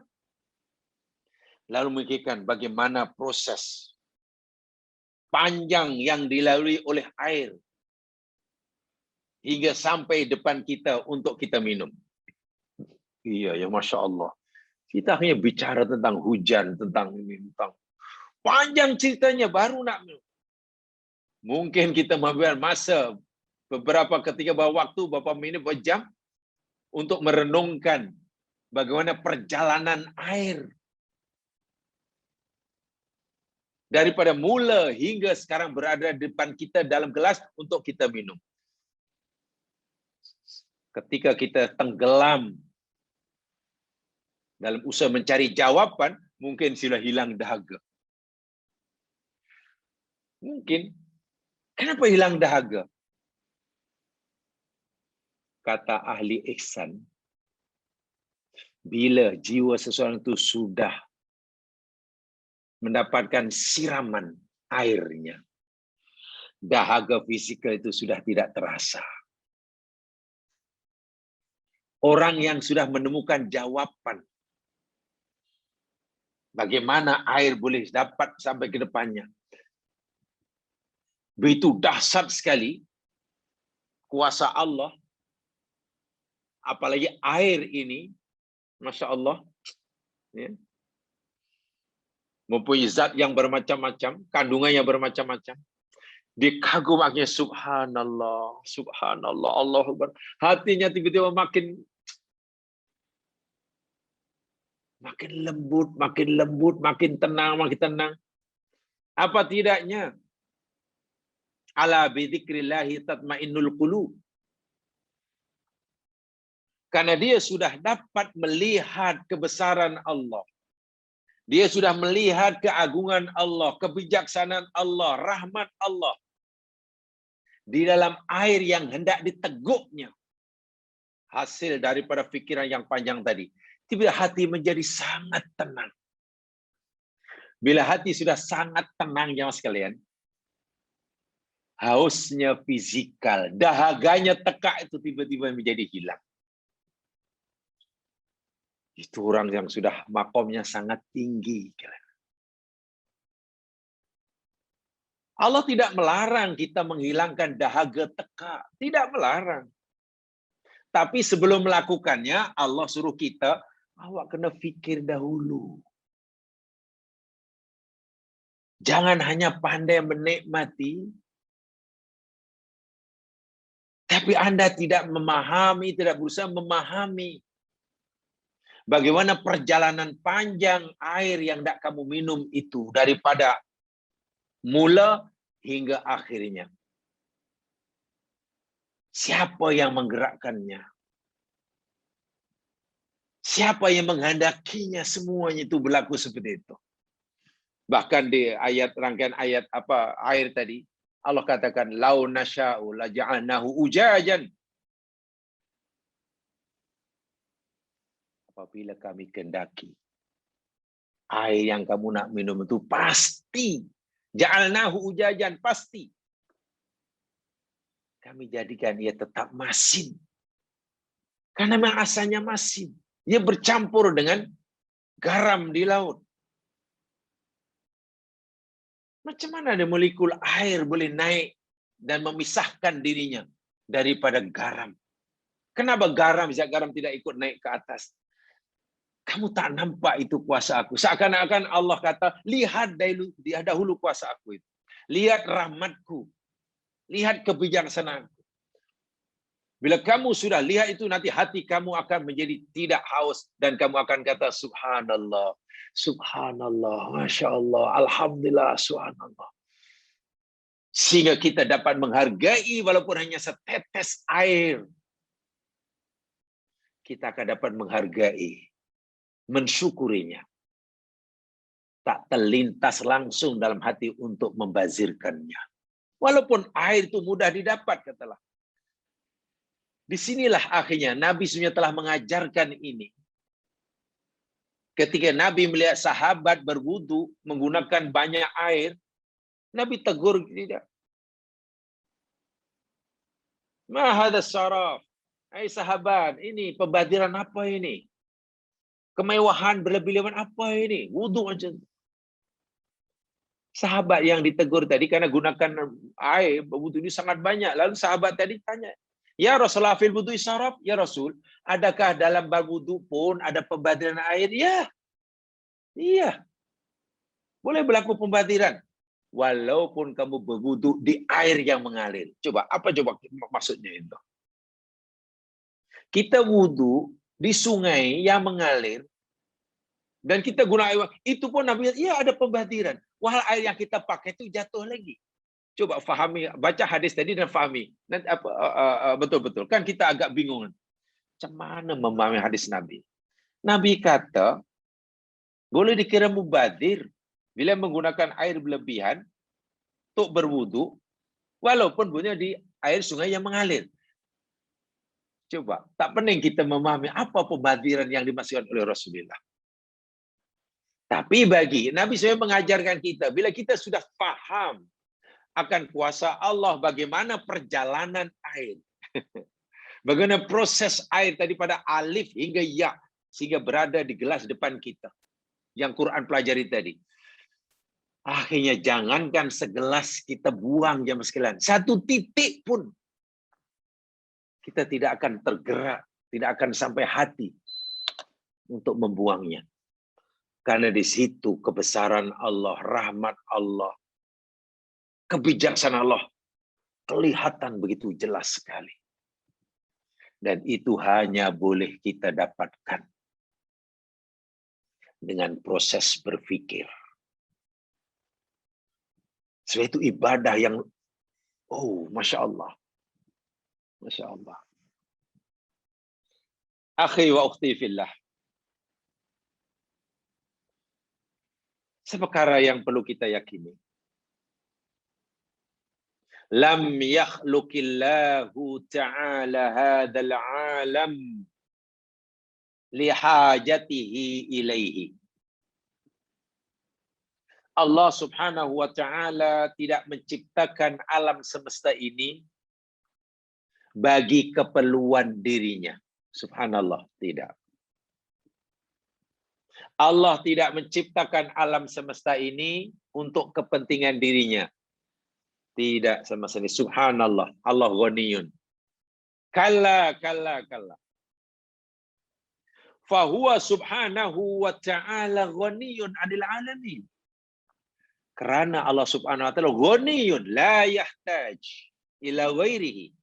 lalu memikirkan bagaimana proses panjang yang dilalui oleh air hingga sampai depan kita untuk kita minum. Iya ya, Masya Allah. Kita hanya bicara tentang hujan, tentang ini, tentang panjang ceritanya baru nak minum. Mungkin kita mengambil masa beberapa ketika waktu beberapa minit, beberapa jam untuk merenungkan bagaimana perjalanan air daripada mula hingga sekarang berada di depan kita dalam gelas untuk kita minum. Ketika kita tenggelam dalam usaha mencari jawaban, mungkin sudah hilang dahaga. Mungkin. Kenapa hilang dahaga? Kata ahli ihsan, bila jiwa seseorang itu sudah mendapatkan siraman airnya, dahaga fisikal itu sudah tidak terasa. Orang yang sudah menemukan jawaban bagaimana air boleh dapat sampai ke depannya, begitu dahsyat sekali kuasa Allah, apalagi air ini, Masya Allah, ya, mempunyai zat yang bermacam-macam, kandungannya bermacam-macam. Dikagum akhirnya, subhanallah, subhanallah, Allahu Akbar. Hatinya tiba-tiba makin lembut, makin tenang, makin tenang. Apa tidaknya? Ala bidzikrillahi tatmainnul qulub. Karena dia sudah dapat melihat kebesaran Allah. Dia sudah melihat keagungan Allah, kebijaksanaan Allah, rahmat Allah di dalam air yang hendak diteguknya. Hasil daripada fikiran yang panjang tadi. Tiba-tiba hati menjadi sangat tenang. Bila hati sudah sangat tenang, jemaah sekalian, hausnya fisikal, dahaganya tekak itu tiba-tiba menjadi hilang. Itu orang yang sudah makomnya sangat tinggi. Allah tidak melarang kita menghilangkan dahaga tekak. Tidak melarang. Tapi sebelum melakukannya, Allah suruh kita, awak kena fikir dahulu. Jangan hanya pandai menikmati, tapi Anda tidak memahami, tidak berusaha memahami bagaimana perjalanan panjang air yang tidak kamu minum itu daripada mula hingga akhirnya. Siapa yang menggerakkannya? Siapa yang menghendakinya? Semuanya itu berlaku seperti itu. Bahkan di ayat rangkaian ayat air tadi, Allah katakan lau nasya'u la ja'alnahu ujajan. Apabila kami kehendaki, air yang kamu nak minum itu pasti ja'alnahu ujajan, pasti kami jadikan ia tetap masin. Karena memang asalnya masin. Ia bercampur dengan garam di laut. Macam mana ada molekul air boleh naik dan memisahkan dirinya daripada garam? Kenapa garam tidak ikut naik ke atas? Kamu tak nampak itu kuasa aku. Seakan-akan Allah kata, lihat dahulu kuasa aku itu. Lihat rahmatku. Lihat kebijaksanaanku. Bila kamu sudah lihat itu, nanti hati kamu akan menjadi tidak haus dan kamu akan kata subhanallah, subhanallah, masya Allah, alhamdulillah, subhanallah. Sehingga kita dapat menghargai walaupun hanya setetes air. Kita akan dapat menghargai, mensyukurinya. Tak terlintas langsung dalam hati untuk membazirkannya. Walaupun air itu mudah didapat, katalah. Disinilah akhirnya Nabi sebenarnya telah mengajarkan ini. Ketika Nabi melihat sahabat berwudu menggunakan banyak air, Nabi tegur tidak. Ma hadha saraf? Hai sahabat, ini pembadiran apa ini? Kemewahan berlebih-lebihan apa ini? Wudu aja. Sahabat yang ditegur tadi karena gunakan air berwudu ini sangat banyak. Lalu sahabat tadi tanya, ya Rasulullah fil wudu saraf? Ya Rasul, adakah dalam berwudu pun ada pembadiran air? Ya. Iya. Boleh berlaku pembadiran. Walaupun kamu berwudu di air yang mengalir. Coba, apa coba maksudnya itu? Kita wudu di sungai yang mengalir, dan kita guna air, itu pun Nabi, iya ada pembadiran. Wahal air yang kita pakai itu jatuh lagi. Coba fahami, baca hadis tadi dan fahami. Nanti betul-betul. Kan kita agak bingung. Macam mana memahami hadis Nabi? Nabi kata, boleh dikira mubadir bila menggunakan air berlebihan untuk berwudu, walaupun punya di air sungai yang mengalir. Coba, tak pening kita memahami apa pembadiran yang dimaksudkan oleh Rasulullah. Tapi bagi Nabi SAW mengajarkan kita, bila kita sudah paham akan kuasa Allah, bagaimana perjalanan air, bagaimana proses air tadi pada alif hingga ya, sehingga berada di gelas depan kita, yang Quran pelajari tadi. Akhirnya jangankan segelas kita buang jamaah sekalian, satu titik pun kita tidak akan tergerak, tidak akan sampai hati untuk membuangnya. Karena di situ kebesaran Allah, rahmat Allah, kebijaksanaan Allah kelihatan begitu jelas sekali. Dan itu hanya boleh kita dapatkan dengan proses berpikir. Sebab itu ibadah yang, oh Masya Allah. Masya Allah. Akhi wa ukhti fillah. Seperkara yang perlu kita yakini. Lam yakhluqillahu ta'ala hadzal alam lihajatihi ilaihi. Allah Subhanahu wa ta'ala tidak menciptakan alam semesta ini bagi keperluan dirinya. Subhanallah, tidak. Allah tidak menciptakan alam semesta ini untuk kepentingan dirinya. Tidak sama sekali. Subhanallah. Allah ghaniyun. Kalla. Fahuwa subhanahu wa ta'ala ghaniyun 'anil 'alamin. Karena Allah Subhanahu wa ta'ala ghaniyun, la yahtaj ila ghairihi,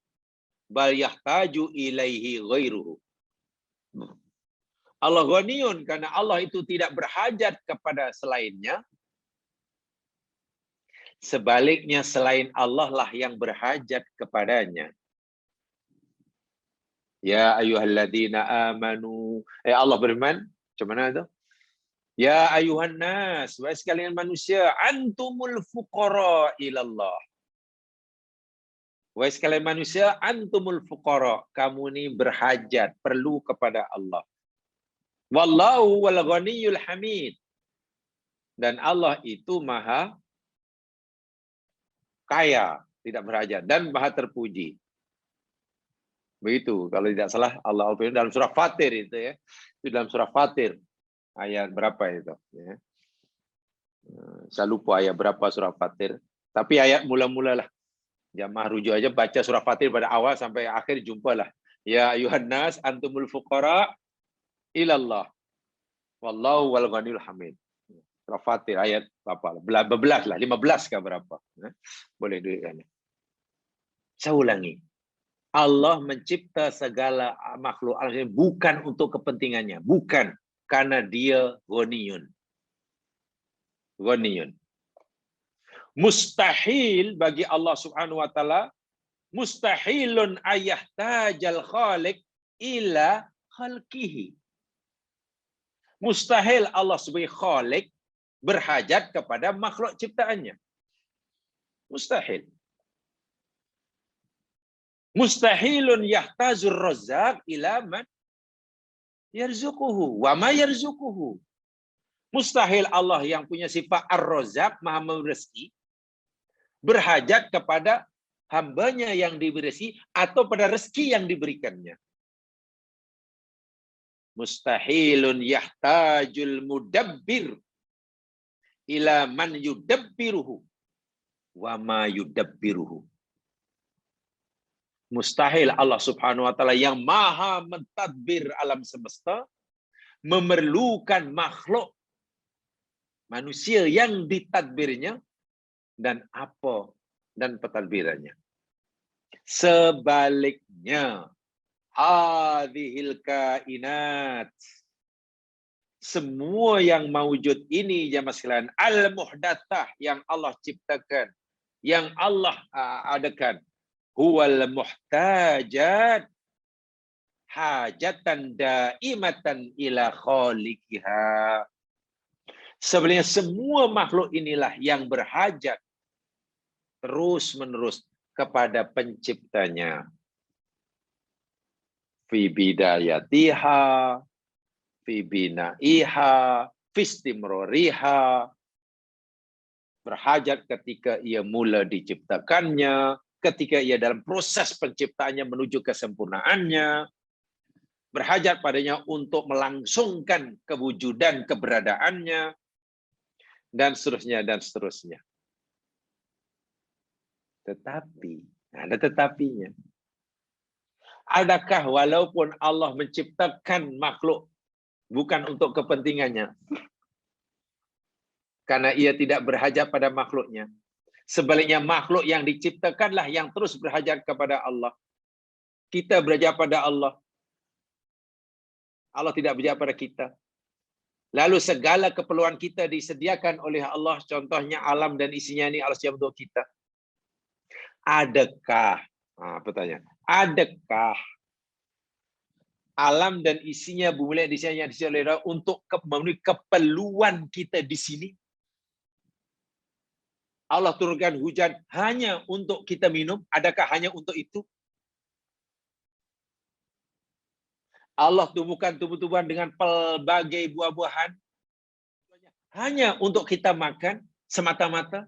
bal yahtaju ilaihi ghairuhu. Allah ghaniyun karena Allah itu tidak berhajat kepada selainnya. Sebaliknya selain Allah lah yang berhajat kepadanya. Ya ayyuhalladzina amanu. Allah berfirman, macam mana itu? Ya ayuhan nas, wahai sekalian manusia, antumul fuqara ilallah. Wahai sekalian manusia, antumul fuqara, kamu ini berhajat, perlu kepada Allah. Wallahu wal ghaniyul hamid. Dan Allah itu maha kaya, tidak berhajat, dan maha terpuji. Begitu, kalau tidak salah Allah dalam surah Fatir itu ya. Itu dalam surah Fatir. Ayat berapa itu? Ya. Saya lupa ayat berapa surah Fatir. Tapi ayat mula-mula lah. Jamaah rujuk aja baca surah Fatir pada awal sampai akhir jumpalah. Ya ayuhan nas antumul fuqara ilallah. Wallahu wal ghaniyul hamid. Surah Fatir ayat berapa? 12 lah, 15 kah berapa? Boleh dilihat. Saya ulangi. Allah mencipta segala makhluk alam bukan untuk kepentingannya, bukan, karena dia ghaniyun. Ghaniyun. Mustahil bagi Allah Subhanahu wa taala, mustahilun ayahtajal khaliq ila khalqihi. Mustahil Allah sebagai khaliq berhajat kepada makhluk ciptaannya. Mustahil. Mustahilun yahtazur razzaq ila man yarzuquhu wa ma yarzuquhu. Mustahil Allah yang punya sifat ar-razzaq, maha memberi rezeki, berhajat kepada hambanya yang diberi rezeki atau pada rezeki yang diberikannya. Mustahilun yahtajul mudabbir ila man yudabbiruhu wa ma yudabbiruhu. Mustahil Allah Subhanahu wa taala yang maha mentadbir alam semesta memerlukan makhluk manusia yang ditadbirnya dan apa dan pentadbirannya. Sebaliknya, hadhil kainat, semua yang mawujud ini jamaah sekalian, al-muhdatsah yang Allah ciptakan, yang Allah adakan, huwal muhtajat hajatan daimatan ila khaliqiha. Sebenarnya semua makhluk inilah yang berhajat terus-menerus kepada penciptanya. Fi bidayatiha, fi binaiha, fi istimrariha. Berhajat ketika ia mula diciptakannya, ketika ia dalam proses penciptaannya menuju kesempurnaannya, berhajat padanya untuk melangsungkan kewujudan keberadaannya, dan seterusnya, dan seterusnya. Tetapi, ada tetapinya. Adakah walaupun Allah menciptakan makhluk bukan untuk kepentingannya, karena ia tidak berhajat pada makhluknya, sebaliknya makhluk yang diciptakanlah yang terus berhajat kepada Allah. Kita berhajat pada Allah, Allah tidak berhajat pada kita. Lalu segala keperluan kita disediakan oleh Allah, contohnya alam dan isinya ini Allah siap untuk kita. Adakah, pertanyaan, adakah alam dan isinya, bumi dan isinya yang disediakan oleh Allah untuk memenuhi keperluan kita di sini? Allah turunkan hujan hanya untuk kita minum, adakah hanya untuk itu? Allah tumbuhkan tumbuh-tumbuhan dengan pelbagai buah-buahan hanya untuk kita makan semata-mata.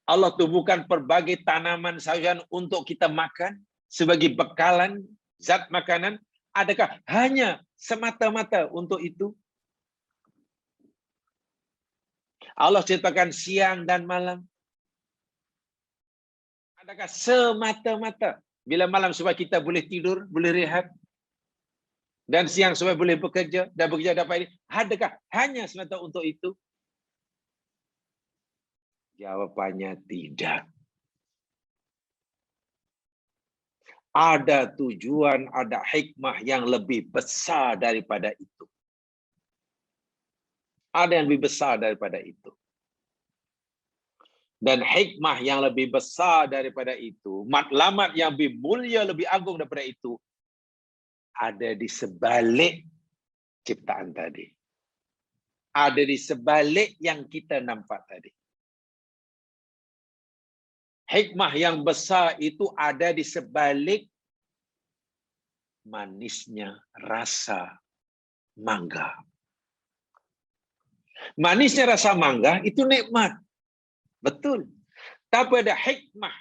Allah tumbuhkan pelbagai tanaman sayuran untuk kita makan sebagai bekalan zat makanan. Adakah hanya semata-mata untuk itu? Allah ciptakan siang dan malam. Adakah semata-mata bila malam supaya kita boleh tidur, boleh rehat, dan siang supaya boleh bekerja dan bekerja dapat ini? Adakah hanya semata untuk itu? Jawabannya tidak. Ada tujuan, ada hikmah yang lebih besar daripada itu. Ada yang lebih besar daripada itu. Dan hikmah yang lebih besar daripada itu, matlamat yang lebih mulia, lebih agung daripada itu, ada di sebalik ciptaan tadi. Ada di sebalik yang kita nampak tadi. Hikmah yang besar itu ada di sebalik manisnya rasa mangga. Manisnya rasa mangga itu nikmat. Betul. Tapi ada hikmah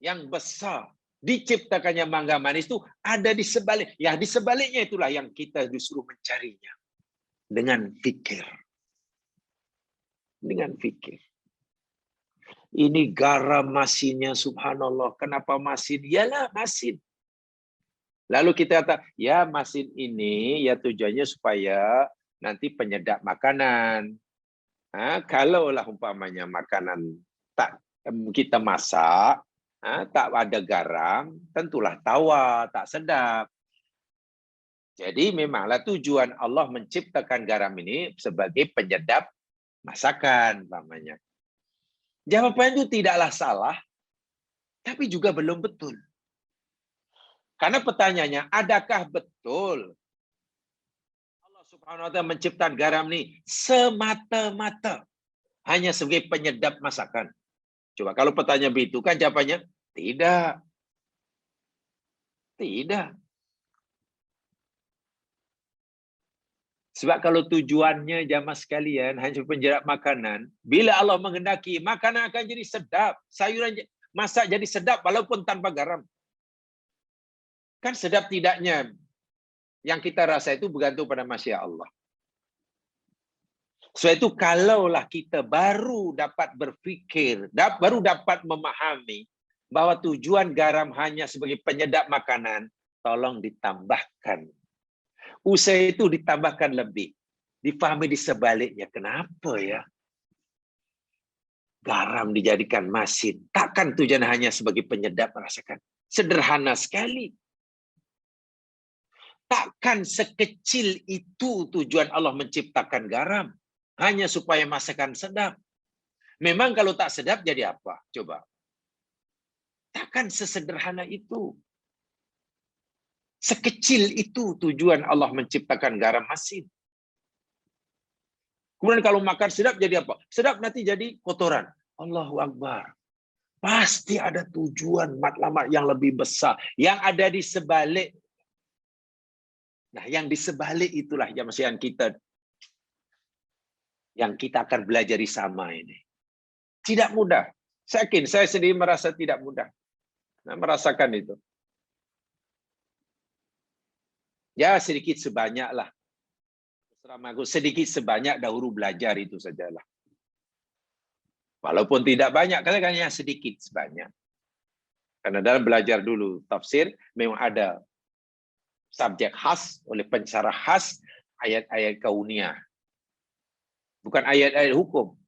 yang besar. Diciptakannya mangga manis itu ada di sebalik. Ya, di sebaliknya itulah yang kita disuruh mencarinya. Dengan fikir. Dengan fikir. Ini garam masinnya, subhanallah. Kenapa masin? Yalah masin. Lalu kita kata, ya masin ini ya tujuannya supaya nanti penyedap makanan. Kalaulah umpamanya makanan tak kita masak, Tak ada garam, tentulah tawar, tak sedap. Jadi memanglah tujuan Allah menciptakan garam ini sebagai penyedap masakan, namanya. Jawaban itu tidaklah salah, tapi juga belum betul. Karena pertanyaannya, adakah betul Allah Subhanahu wa taala menciptakan garam ini semata-mata hanya sebagai penyedap masakan? Coba kalau pertanyaan begitu kan jawabannya tidak. Tidak. Sebab kalau tujuannya jamaah sekalian hanya penyedap makanan, bila Allah menghendaki, makanan akan jadi sedap. Sayuran masak jadi sedap walaupun tanpa garam. Kan sedap tidaknya yang kita rasa itu bergantung pada masya Allah. Sebab itu kalaulah kita baru dapat berfikir, baru dapat memahami bahwa tujuan garam hanya sebagai penyedap makanan, tolong ditambahkan. Usaha itu ditambahkan lebih. Dipahami di sebaliknya. Kenapa ya? Garam dijadikan masin. Takkan tujuan hanya sebagai penyedap, merasakan. Sederhana sekali. Takkan sekecil itu tujuan Allah menciptakan garam. Hanya supaya masakan sedap. Memang kalau tak sedap jadi apa? Coba. Takkan sesederhana itu. Sekecil itu tujuan Allah menciptakan garam masin. Kemudian kalau makan sedap jadi apa? Sedap nanti jadi kotoran. Allahu Akbar. Pasti ada tujuan matlamat yang lebih besar. Yang ada di sebalik. Nah, yang di sebalik itulah yang kita akan belajar sama ini. Tidak mudah. Saya yakin, saya sendiri merasa tidak mudah. Nah, merasakan itu. Ya sedikit sebanyak lah. Sedikit sebanyak dahulu belajar itu sajalah. Walaupun tidak banyak, kadang-kadang sedikit sebanyak. Karena dalam belajar dulu tafsir, memang ada subjek khas, oleh pensyarah khas, ayat-ayat kauniyah. Bukan ayat-ayat hukum.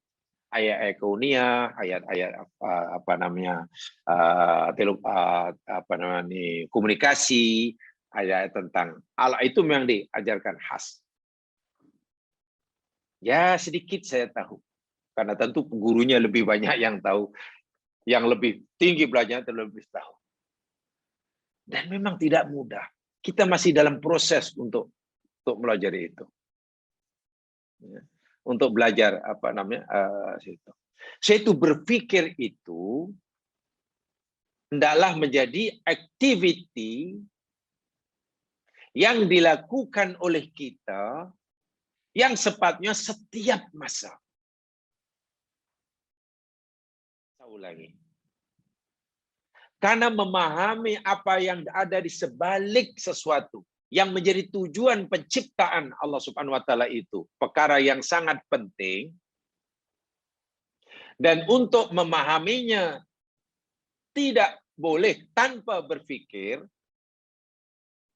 Ayat-ayat kauniyah, ayat-ayat komunikasi, ayat tentang Allah itu memang diajarkan khas. Ya sedikit saya tahu. Karena tentu gurunya lebih banyak yang tahu. Yang lebih tinggi belajarnya lebih tahu. Dan memang tidak mudah. Kita masih dalam proses untuk melajari itu. Untuk belajar Saya itu berpikir itu hendaklah menjadi activity yang dilakukan oleh kita yang sepatutnya setiap masa. Saya ulangi. Karena memahami apa yang ada di sebalik sesuatu yang menjadi tujuan penciptaan Allah Subhanahu wa taala itu perkara yang sangat penting. Dan untuk memahaminya tidak boleh tanpa berpikir,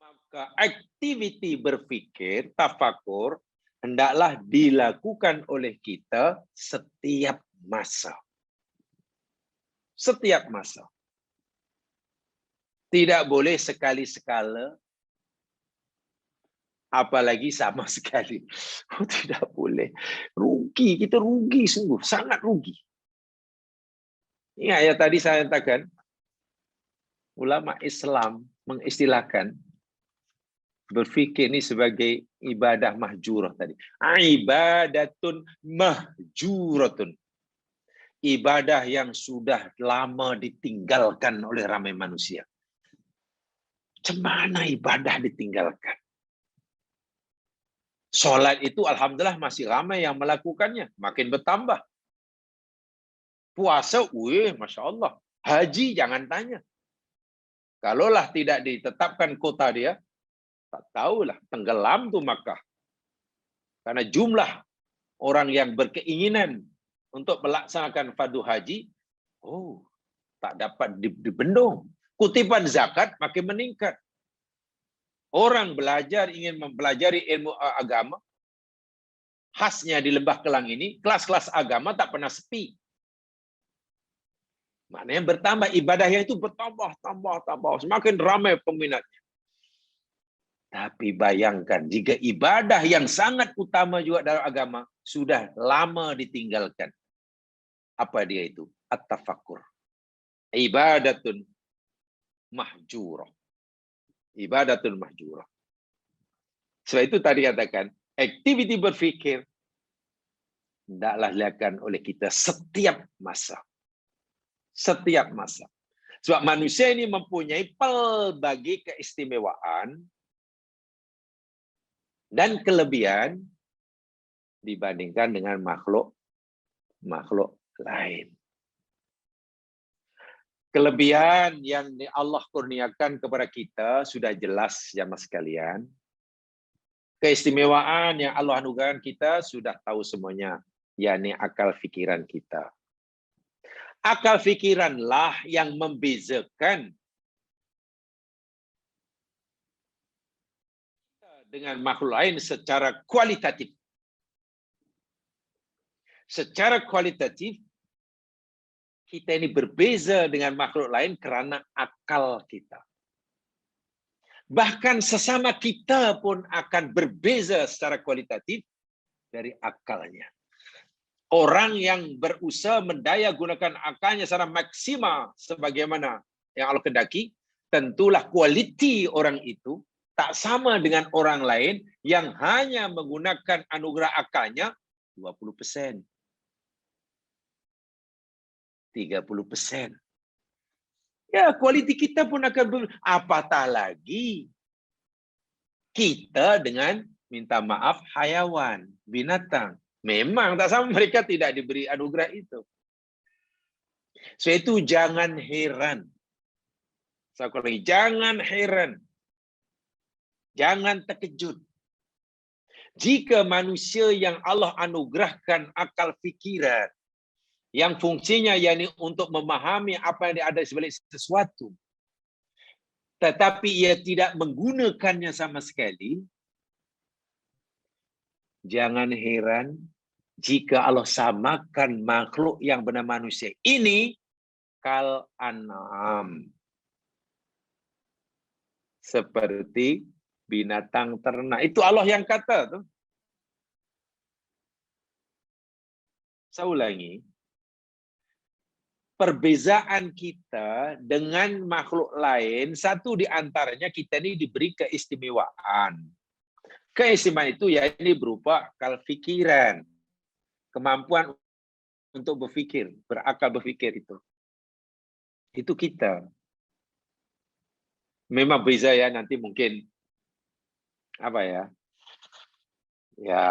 maka aktiviti berpikir, tafakur, hendaklah dilakukan oleh kita setiap masa. Setiap masa. Tidak boleh sekali-sekala, apalagi sama sekali. Tidak boleh. Rugi, kita rugi sungguh, sangat rugi. Ini ayat tadi saya katakan, ulama Islam mengistilahkan berfikir ini sebagai ibadah mahjurah tadi. Ibadatun mahjuratun. Ibadah yang sudah lama ditinggalkan oleh ramai manusia. Cemana ibadah ditinggalkan? Sholat itu alhamdulillah masih ramai yang melakukannya, makin bertambah. Puasa, Masya Allah. Haji jangan tanya. Kalaulah tidak ditetapkan kota dia, tak tahulah, tenggelam tuh Makkah. Karena jumlah orang yang berkeinginan untuk melaksanakan fardu haji, tak dapat dibendung. Kutipan zakat makin meningkat. Orang ingin mempelajari ilmu agama, khasnya di Lembah Kelang ini, kelas-kelas agama tak pernah sepi. Maknanya bertambah, ibadah yang itu bertambah, tambah. Semakin ramai peminatnya. Tapi bayangkan, jika ibadah yang sangat utama juga dalam agama, sudah lama ditinggalkan. Apa dia itu? At-tafakkur. Ibadatun mahjurah. Ibadatun mahjurah. Sebab itu tadi katakan, aktiviti berfikir hendaklah dilakukan oleh kita setiap masa. Setiap masa. Sebab manusia ini mempunyai pelbagai keistimewaan dan kelebihan dibandingkan dengan makhluk lain. Kelebihan yang Allah kurniakan kepada kita sudah jelas, jamaah sekalian. Keistimewaan yang Allah anugerahkan kita sudah tahu semuanya, yakni akal fikiran kita. Akal fikiranlah yang membezakan dengan makhluk lain secara kualitatif. Secara kualitatif, kita ini berbeza dengan makhluk lain karena akal kita. Bahkan sesama kita pun akan berbeza secara kualitatif dari akalnya. Orang yang berusaha mendaya gunakan akalnya secara maksimal sebagaimana yang Allah kehendaki, tentulah kualiti orang itu tak sama dengan orang lain yang hanya menggunakan anugerah akalnya 20%. 30%. Ya, kualiti kita pun akan apatah lagi kita dengan, minta maaf, hayawan, binatang. Memang tak sama, mereka tidak diberi anugerah itu. So itu jangan heran. Saya ulang lagi, jangan heran. Jangan terkejut. Jika manusia yang Allah anugerahkan akal fikiran, yang fungsinya yakni untuk memahami apa yang ada di sebalik sesuatu, tetapi ia tidak menggunakannya sama sekali, jangan heran jika Allah samakan makhluk yang bernama manusia ini kal an'am, seperti binatang ternak. Itu Allah yang kata tuh. Saya ulangi. Perbezaan kita dengan makhluk lain, satu di antaranya kita ini diberi keistimewaan. Keistimewaan itu ya ini berupa akal fikiran, kemampuan untuk berfikir, berakal berfikir itu. Itu kita. Memang beza ya, nanti mungkin apa ya? Ya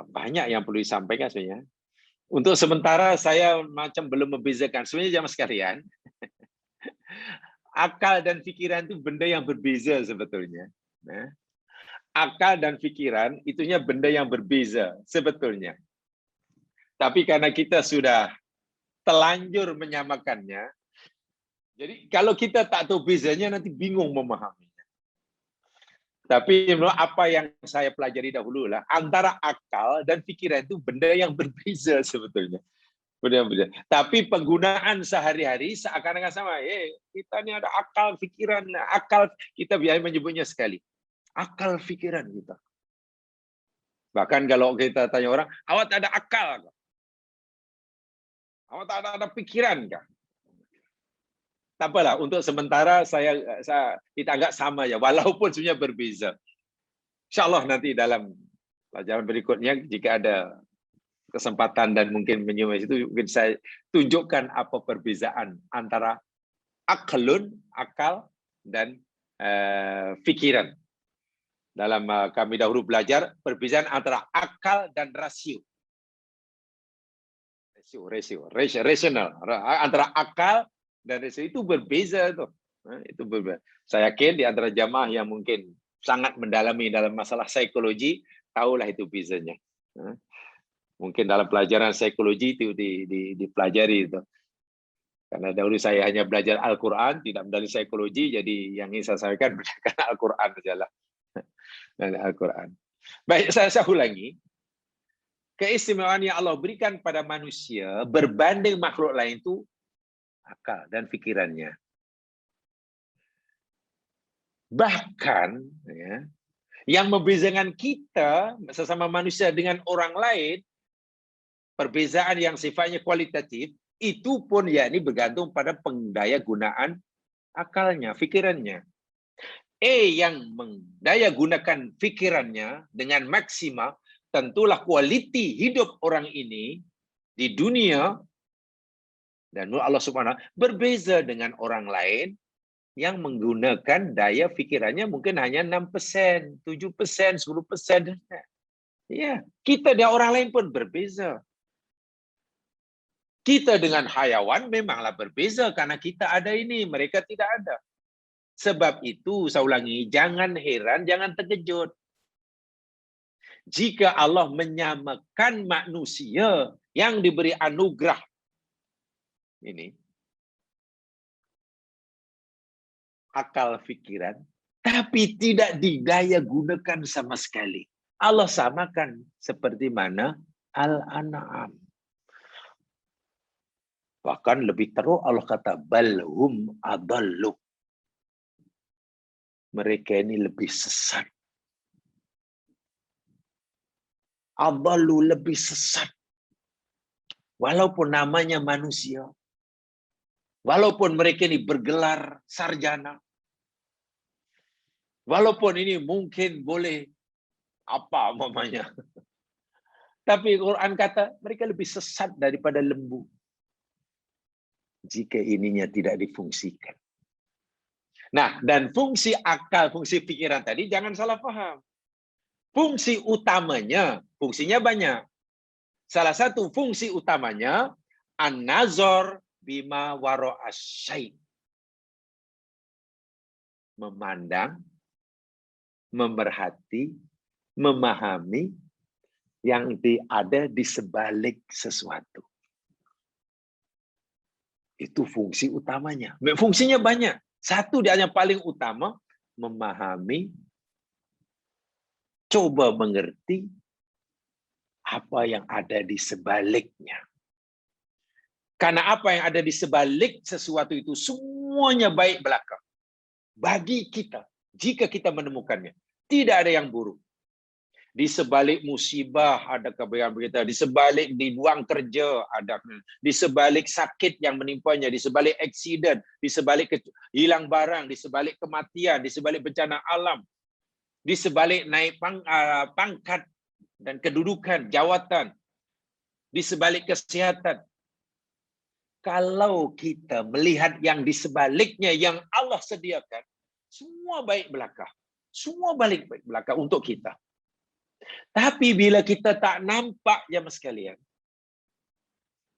banyak yang perlu disampaikan sebenarnya. Untuk sementara saya macam belum membezakan. Sebenarnya jamaah sekalian, akal dan pikiran itu benda yang berbeza sebetulnya. Nah, akal dan pikiran itunya benda yang berbeza sebetulnya. Tapi karena kita sudah telanjur menyamakannya, jadi kalau kita tak tahu bezanya nanti bingung memahaminya. Tapi apa yang saya pelajari dahulu lah, antara akal dan pikiran itu benda yang berbeza sebetulnya. Benar-benar. Tapi penggunaan sehari-hari seakan-akan sama. Kita ini ada akal, pikiran. Akal kita biasa menyebutnya sekali. Akal pikiran kita. Bahkan kalau kita tanya orang, awak tak ada akal? Awak tak ada pikiran? Tak apalah, untuk sementara kita anggap sama ya, walaupun sebenarnya berbeza. InsyaAllah nanti dalam pelajaran berikutnya, jika ada kesempatan dan mungkin menyuai itu, mungkin saya tunjukkan apa perbezaan antara aklun, akal, dan fikiran. Dalam kami dahulu belajar perbezaan antara akal dan rasio. Rasional. Antara akal dan rasio itu berbeza tuh. Itu berbeza. Saya yakin di antara jamaah yang mungkin sangat mendalami dalam masalah psikologi, tahulah itu bezanya. Mungkin dalam pelajaran psikologi itu dipelajari itu. Karena dahulu saya hanya belajar Al-Quran, tidak mendalami psikologi, jadi yang ingin saya sampaikan berdasarkan Al-Quran sajalah. Dan Al-Quran. Baik, saya ulangi. Keistimewaan yang Allah berikan pada manusia berbanding makhluk lain itu akal dan pikirannya. Bahkan ya, yang membezakan kita sesama manusia dengan orang lain, perbezaan yang sifatnya kualitatif, itu pun yakni bergantung pada pendaya gunaan akalnya, pikirannya. Yang mendaya gunakan pikirannya dengan maksimal, tentulah kualiti hidup orang ini di dunia dan Allah Subhanahu berbeza dengan orang lain yang menggunakan daya pikirannya mungkin hanya 6%, 7%, 10%. Ya, kita dan orang lain pun berbeza. Kita dengan hayawan memanglah berbeza karena kita ada ini, mereka tidak ada. Sebab itu, saya ulangi, jangan heran, jangan terkejut. Jika Allah menyamakan manusia yang diberi anugerah ini, akal pikiran, tapi tidak didaya gunakan sama sekali. Allah samakan seperti mana Al-An'am. Bahkan lebih teruk Allah kata, balhum adallu. Mereka ini lebih sesat. Adallu, lebih sesat. Walaupun namanya manusia. Walaupun mereka ini bergelar sarjana. Walaupun ini mungkin boleh apa namanya. Tapi Quran kata mereka lebih sesat daripada lembu. Jika ininya tidak difungsikan. Nah, dan fungsi akal, fungsi pikiran tadi jangan salah paham. Fungsi utamanya, fungsinya banyak. Salah satu fungsi utamanya an-nazar bima wara'a syai'. Memandang, memerhati, memahami yang ada di sebalik sesuatu. Itu fungsi utamanya. Fungsinya banyak. Satu dia yang paling utama, memahami, coba mengerti apa yang ada di sebaliknya. Karena apa yang ada di sebalik sesuatu itu semuanya baik belaka. Bagi kita, jika kita menemukannya, tidak ada yang buruk. Di sebalik musibah ada kebaikan kita, di sebalik dibuang kerja ada, di sebalik sakit yang menimpanya, di sebalik aksiden, di sebalik hilang barang, di sebalik kematian, di sebalik bencana alam, di sebalik naik pangkat dan kedudukan, jawatan, di sebalik kesehatan. Kalau kita melihat yang di sebaliknya yang Allah sediakan, semua baik belaka. Semua balik baik belaka untuk kita. Tapi bila kita tak nampak jemaah sekalian,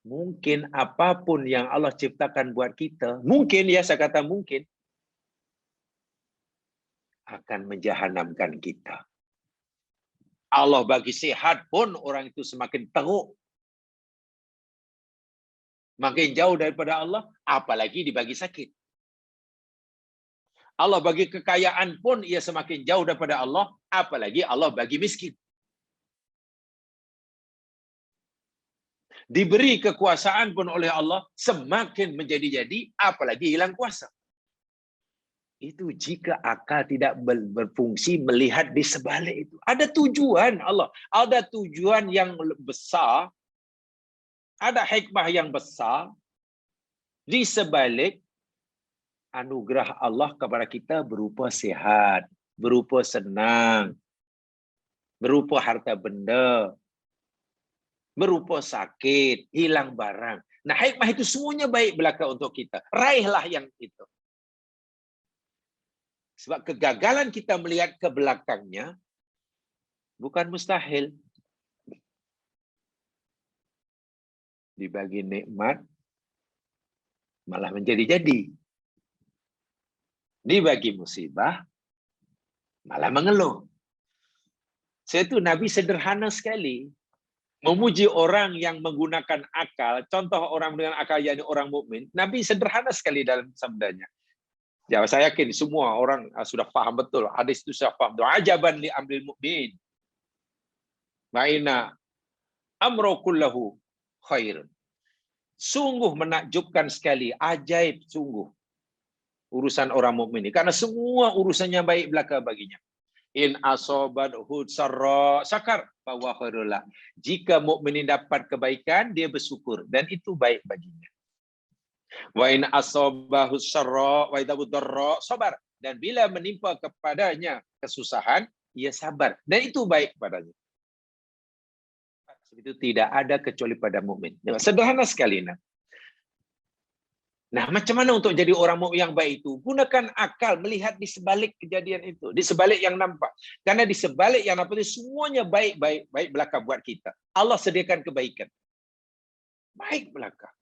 mungkin apapun yang Allah ciptakan buat kita, mungkin ya saya kata mungkin, akan menjahanamkan kita. Allah bagi sehat pun orang itu semakin teruk. Makin jauh daripada Allah, apalagi dibagi sakit. Allah bagi kekayaan pun ia semakin jauh daripada Allah, apalagi Allah bagi miskin. Diberi kekuasaan pun oleh Allah, semakin menjadi-jadi, apalagi hilang kuasa. Itu jika akal tidak berfungsi melihat di sebalik itu. Ada tujuan Allah, ada tujuan yang besar, ada hikmah yang besar di sebalik anugerah Allah kepada kita berupa sehat, berupa senang, berupa harta benda, berupa sakit, hilang barang. Nah, hikmah itu semuanya baik belaka untuk kita. Raihlah yang itu. Sebab kegagalan kita melihat ke belakangnya bukan mustahil. Dibagi nikmat malah menjadi-jadi. Dibagi musibah malah mengeluh. Saya itu Nabi sederhana sekali. Memuji orang yang menggunakan akal, contoh orang dengan akal yakni orang mukmin, Nabi sederhana sekali dalam sabdanya. Ya, saya yakin semua orang sudah paham betul. Hadis itu sudah paham. Ajaban li amril mu'min. Ma'ina amru kullahu khair. Sungguh menakjubkan sekali, ajaib sungguh urusan orang mukmin ini, karena semua urusannya baik belaka baginya. In asobathu sarra sakar bahwa khairullah. Jika mukmin dapat kebaikan, dia bersyukur dan itu baik baginya. Wa in asobahu sarra wa idahu darra sabar. Dan bila menimpa kepadanya kesusahan, ia sabar dan itu baik padanya. Itu tidak ada kecuali pada mukmin. Sederhana sekali. Nah, macam mana untuk jadi orang mukmin yang baik itu? Gunakan akal melihat di sebalik kejadian itu, di sebalik yang nampak. Karena di sebalik yang nampak itu semuanya baik belaka buat kita. Allah sediakan kebaikan. Baik belaka.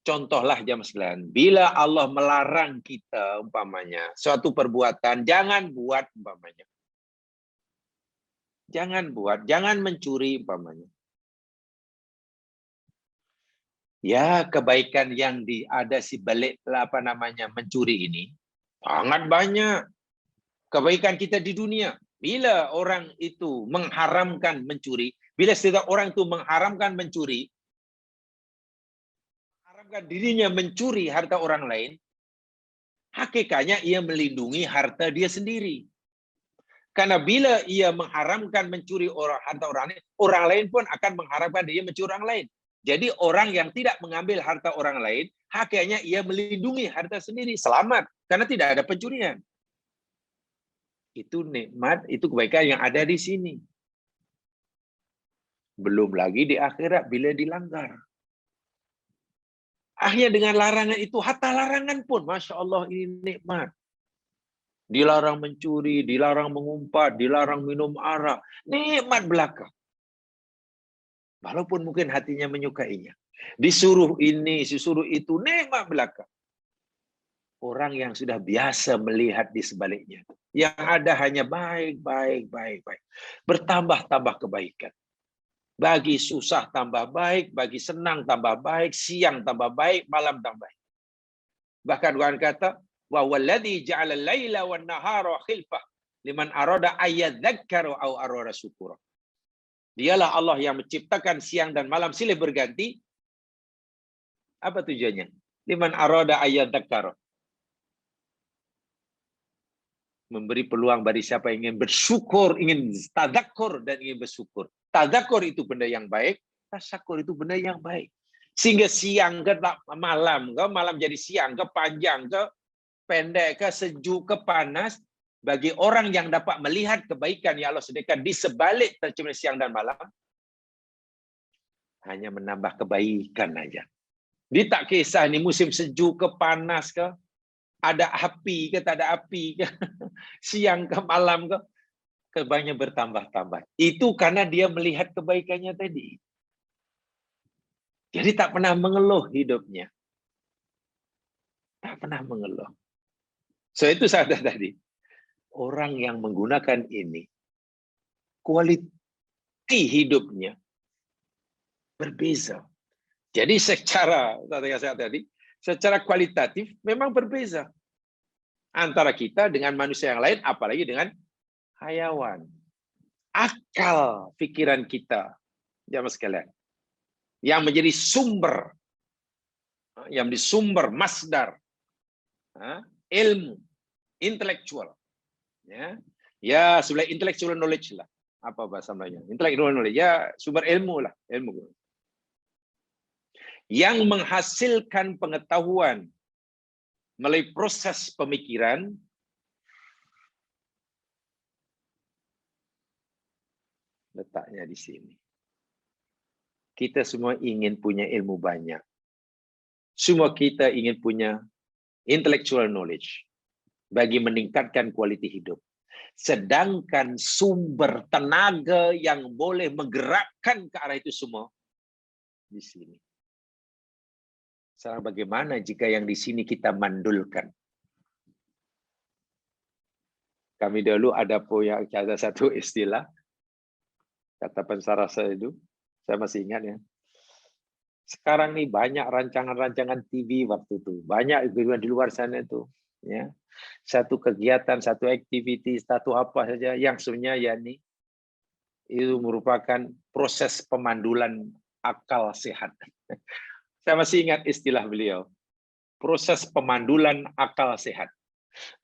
Contohlah jamaah sekalian, bila Allah melarang kita umpamanya suatu perbuatan, jangan buat umpamanya. Jangan buat, jangan mencuri umpamanya. Ya, kebaikan yang ada si balik mencuri ini sangat banyak. Kebaikan kita di dunia. Bila orang itu mengharamkan mencuri, bila setiap orang itu mengharamkan mencuri, mengharamkan dirinya mencuri harta orang lain, hakikatnya ia melindungi harta dia sendiri. Karena bila ia mengharamkan mencuri harta orang lain pun akan mengharamkan dia mencuri orang lain. Jadi orang yang tidak mengambil harta orang lain, hakikatnya ia melindungi harta sendiri, selamat karena tidak ada pencurian. Itu nikmat, itu kebaikan yang ada di sini. Belum lagi di akhirat bila dilanggar. Akhirnya dengan larangan itu, hatta larangan pun, Masya Allah ini nikmat. Dilarang mencuri, dilarang mengumpat, dilarang minum arak. Nikmat belaka. Walaupun mungkin hatinya menyukainya. Disuruh ini, disuruh itu, nikmat belaka. Orang yang sudah biasa melihat di sebaliknya. Yang ada hanya baik. Bertambah-tambah kebaikan. Bagi susah tambah baik, bagi senang tambah baik, siang tambah baik, malam tambah baik. Bahkan Tuhan kata, wa walladzi ja'ala al-laila wan nahara khilfah liman arada ayyadhakkaru aw arada syukura. Dialah Allah yang menciptakan siang dan malam silih berganti. Apa tujuannya? Liman arada ayyadhakkaru. Memberi peluang bagi siapa yang ingin bersyukur, ingin tadzakur dan ingin bersyukur. Tadzakur itu benda yang baik, tasyakur itu benda yang baik. Sehingga siang ke malam, malam jadi siang, ke panjang, ke pendek, ke sejuk, ke panas, bagi orang yang dapat melihat kebaikan yang Allah sediakan di sebalik tercipta siang dan malam, hanya menambah kebaikan aja. Dia tak kisah ni musim sejuk ke panas ke, ada api ke tak ada api ke, siang ke malam ke, kebaikannya bertambah-tambah. Itu karena dia melihat kebaikannya tadi. Jadi tak pernah mengeluh hidupnya. Tak pernah mengeluh. So itu saya tadi. Orang yang menggunakan ini, kualiti hidupnya berbeza. Jadi secara kualitatif memang berbeza antara kita dengan manusia yang lain, apalagi dengan hayawan. Akal pikiran kita, jamaah sekalian, yang menjadi sumber, masdar ilmu intelektual. Ya, sebelah intellectual knowledge lah. Apa bahasa Melayunya? Intellectual knowledge. Ya, sumber ilmu lah. Ilmu. Yang menghasilkan pengetahuan melalui proses pemikiran, letaknya di sini. Kita semua ingin punya ilmu banyak. Semua kita ingin punya intellectual knowledge bagi meningkatkan kualiti hidup. Sedangkan sumber tenaga yang boleh menggerakkan ke arah itu semua di sini. Sekarang bagaimana jika yang di sini kita mandulkan? Kami dulu ada satu istilah, kata pensara saya itu, saya masih ingat ya. Sekarang nih banyak rancangan-rancangan TV waktu itu, banyak di luar sana itu. Ya, satu kegiatan, satu aktiviti, satu apa saja yang sebenarnya ya ini itu merupakan proses pemandulan akal sehat. Saya masih ingat istilah beliau, proses pemandulan akal sehat.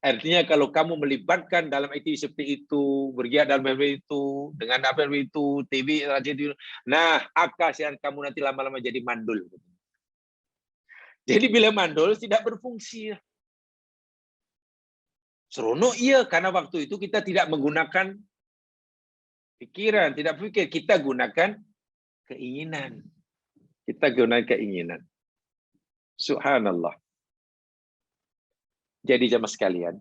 Artinya kalau kamu melibatkan dalam aktiviti seperti itu, bergiat dalam itu, dengan apa itu, TV, radio, nah akal sehat kamu nanti lama-lama jadi mandul. Jadi bila mandul tidak berfungsi. Seronok iya, karena waktu itu kita tidak menggunakan pikiran, tidak pikir, kita gunakan keinginan. Kita gunakan keinginan. Subhanallah. Jadi jamaah sekalian,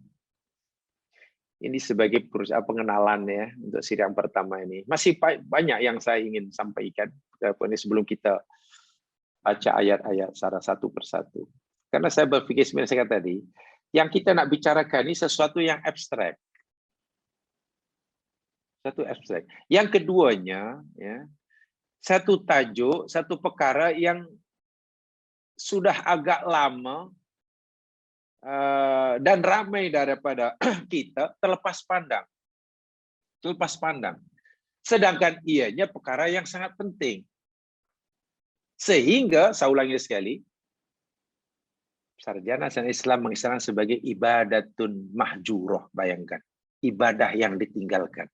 ini sebagai pengenalan ya untuk sidang pertama ini. Masih banyak yang saya ingin sampaikan sebelum kita baca ayat-ayat secara satu persatu. Karena saya berpikir sebenarnya saya kata tadi, yang kita nak bicarakan ini sesuatu yang abstrak. Satu abstrak. Yang keduanya, ya, satu tajuk, satu perkara yang sudah agak lama dan ramai daripada kita terlepas pandang. Terlepas pandang. Sedangkan ianya perkara yang sangat penting. Sehingga, saya ulangi sekali, sarjana dan Islam mengistilahkan sebagai ibadatun mahjurah. Bayangkan, ibadah yang ditinggalkan.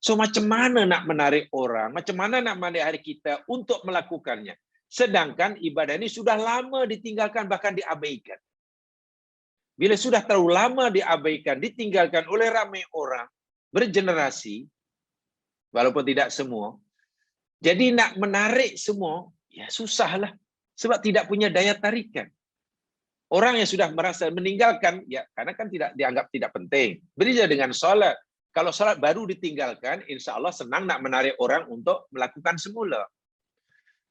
So macam mana nak menarik orang, macam mana nak menarik kita untuk melakukannya. Sedangkan ibadah ini sudah lama ditinggalkan, bahkan diabaikan. Bila sudah terlalu lama diabaikan, ditinggalkan oleh ramai orang, bergenerasi, walaupun tidak semua, jadi nak menarik semua, ya susahlah. Sebab tidak punya daya tarikan. Orang yang sudah merasa meninggalkan, ya karena kan tidak dianggap tidak penting. Berbeda dengan sholat. Kalau sholat baru ditinggalkan, insya Allah senang nak menarik orang untuk melakukan semula.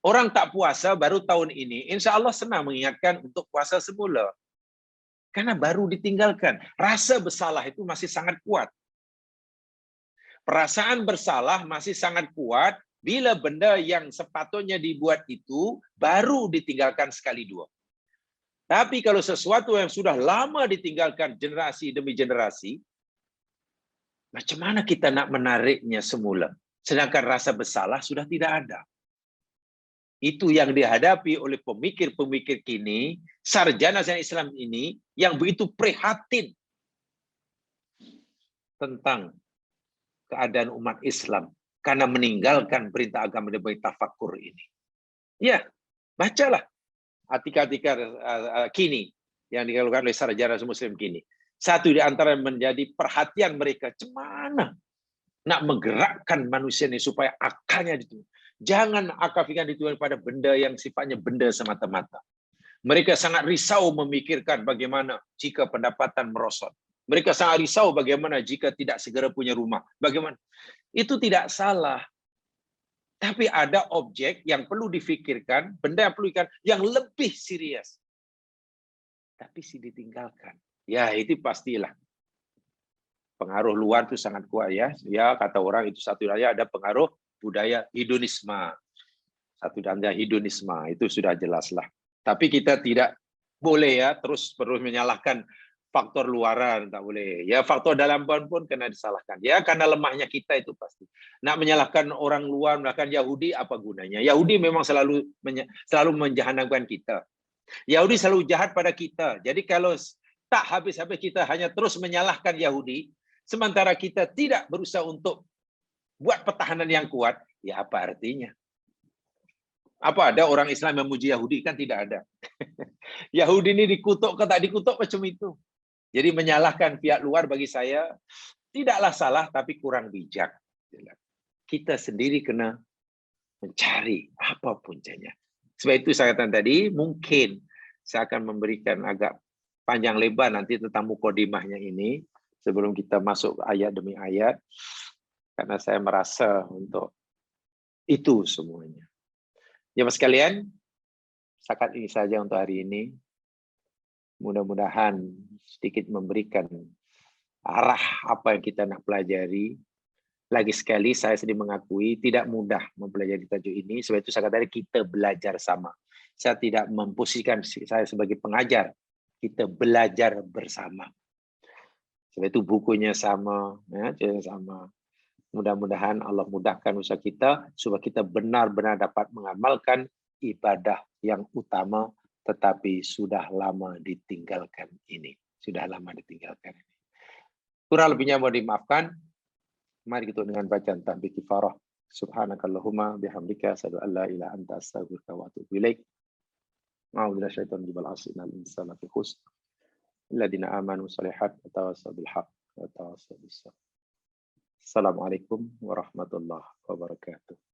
Orang tak puasa baru tahun ini, insya Allah senang mengingatkan untuk puasa semula. Karena baru ditinggalkan. Rasa bersalah itu masih sangat kuat. Perasaan bersalah masih sangat kuat bila benda yang sepatutnya dibuat itu baru ditinggalkan sekali dua. Tapi kalau sesuatu yang sudah lama ditinggalkan generasi demi generasi, macam mana kita nak menariknya semula? Sedangkan rasa bersalah sudah tidak ada. Itu yang dihadapi oleh pemikir-pemikir kini, sarjana Islam ini, yang begitu prihatin tentang keadaan umat Islam karena meninggalkan perintah agama demi tafakur ini. Ya, bacalah artikel-artikel kini yang dikeluarkan oleh sarjana Muslim kini. Satu di antara menjadi perhatian mereka, cemana nak menggerakkan manusia ini supaya akalnya dituju. Jangan akal pikiran dituju pada benda yang sifatnya benda semata-mata. Mereka sangat risau memikirkan bagaimana jika pendapatan merosot. Mereka sangat risau bagaimana jika tidak segera punya rumah. Bagaimana? Itu tidak salah. Tapi ada objek yang perlu difikirkan, benda yang perlu difikirkan, yang lebih serius. Tapi ditinggalkan. Ya, itu pastilah. Pengaruh luar itu sangat kuat ya. Ya, kata orang itu satu daya ada pengaruh budaya hedonisme. Satu daya hedonisme, itu sudah jelaslah. Tapi kita tidak boleh ya terus menyalahkan faktor luaran, tak boleh. Ya, faktor dalam pun kena disalahkan. Ya, karena lemahnya kita itu pasti. Nak menyalahkan orang luar, menyalahkan Yahudi, apa gunanya? Yahudi memang selalu menjahanamkan kita. Yahudi selalu jahat pada kita. Jadi kalau tak habis-habis kita hanya terus menyalahkan Yahudi, sementara kita tidak berusaha untuk buat pertahanan yang kuat, ya apa artinya? Apa ada orang Islam yang memuji Yahudi? Kan tidak ada. Yahudi ini dikutuk ke tak dikutuk macam itu. Jadi menyalahkan pihak luar bagi saya tidaklah salah, tapi kurang bijak. Kita sendiri kena mencari apa puncanya. Sebab itu saya katakan tadi, mungkin saya akan memberikan agak panjang lebar nanti tentang mukadimahnya ini, sebelum kita masuk ayat demi ayat, karena saya merasa untuk itu semuanya. Ya mas sekalian, setakat ini saja untuk hari ini. Mudah-mudahan sedikit memberikan arah apa yang kita nak pelajari. Lagi sekali saya sedih mengakui tidak mudah mempelajari tajuk ini. Sebab itu saya katakan kita belajar sama. Saya tidak memposisikan saya sebagai pengajar. Kita belajar bersama. Sebab itu bukunya sama, ya, sama. Mudah-mudahan Allah mudahkan usaha kita supaya kita benar-benar dapat mengamalkan ibadah yang utama tetapi sudah lama ditinggalkan ini. Sudah lama ditinggalkan ini. Kurang lebihnya mau dimaafkan. Mari kita dengan bacaan takbir kifarah. Subhanakallahumma bihamdika asyhadu an la ilaha anta astaghfiruka wa atubu ilaik. A'udzu billahi minal innal insana lafi khusr. Alladziina aamanu shalihat wa tawassaw bil haqq wa tawassaw bis sabr. Assalamualaikum warahmatullahi wabarakatuh.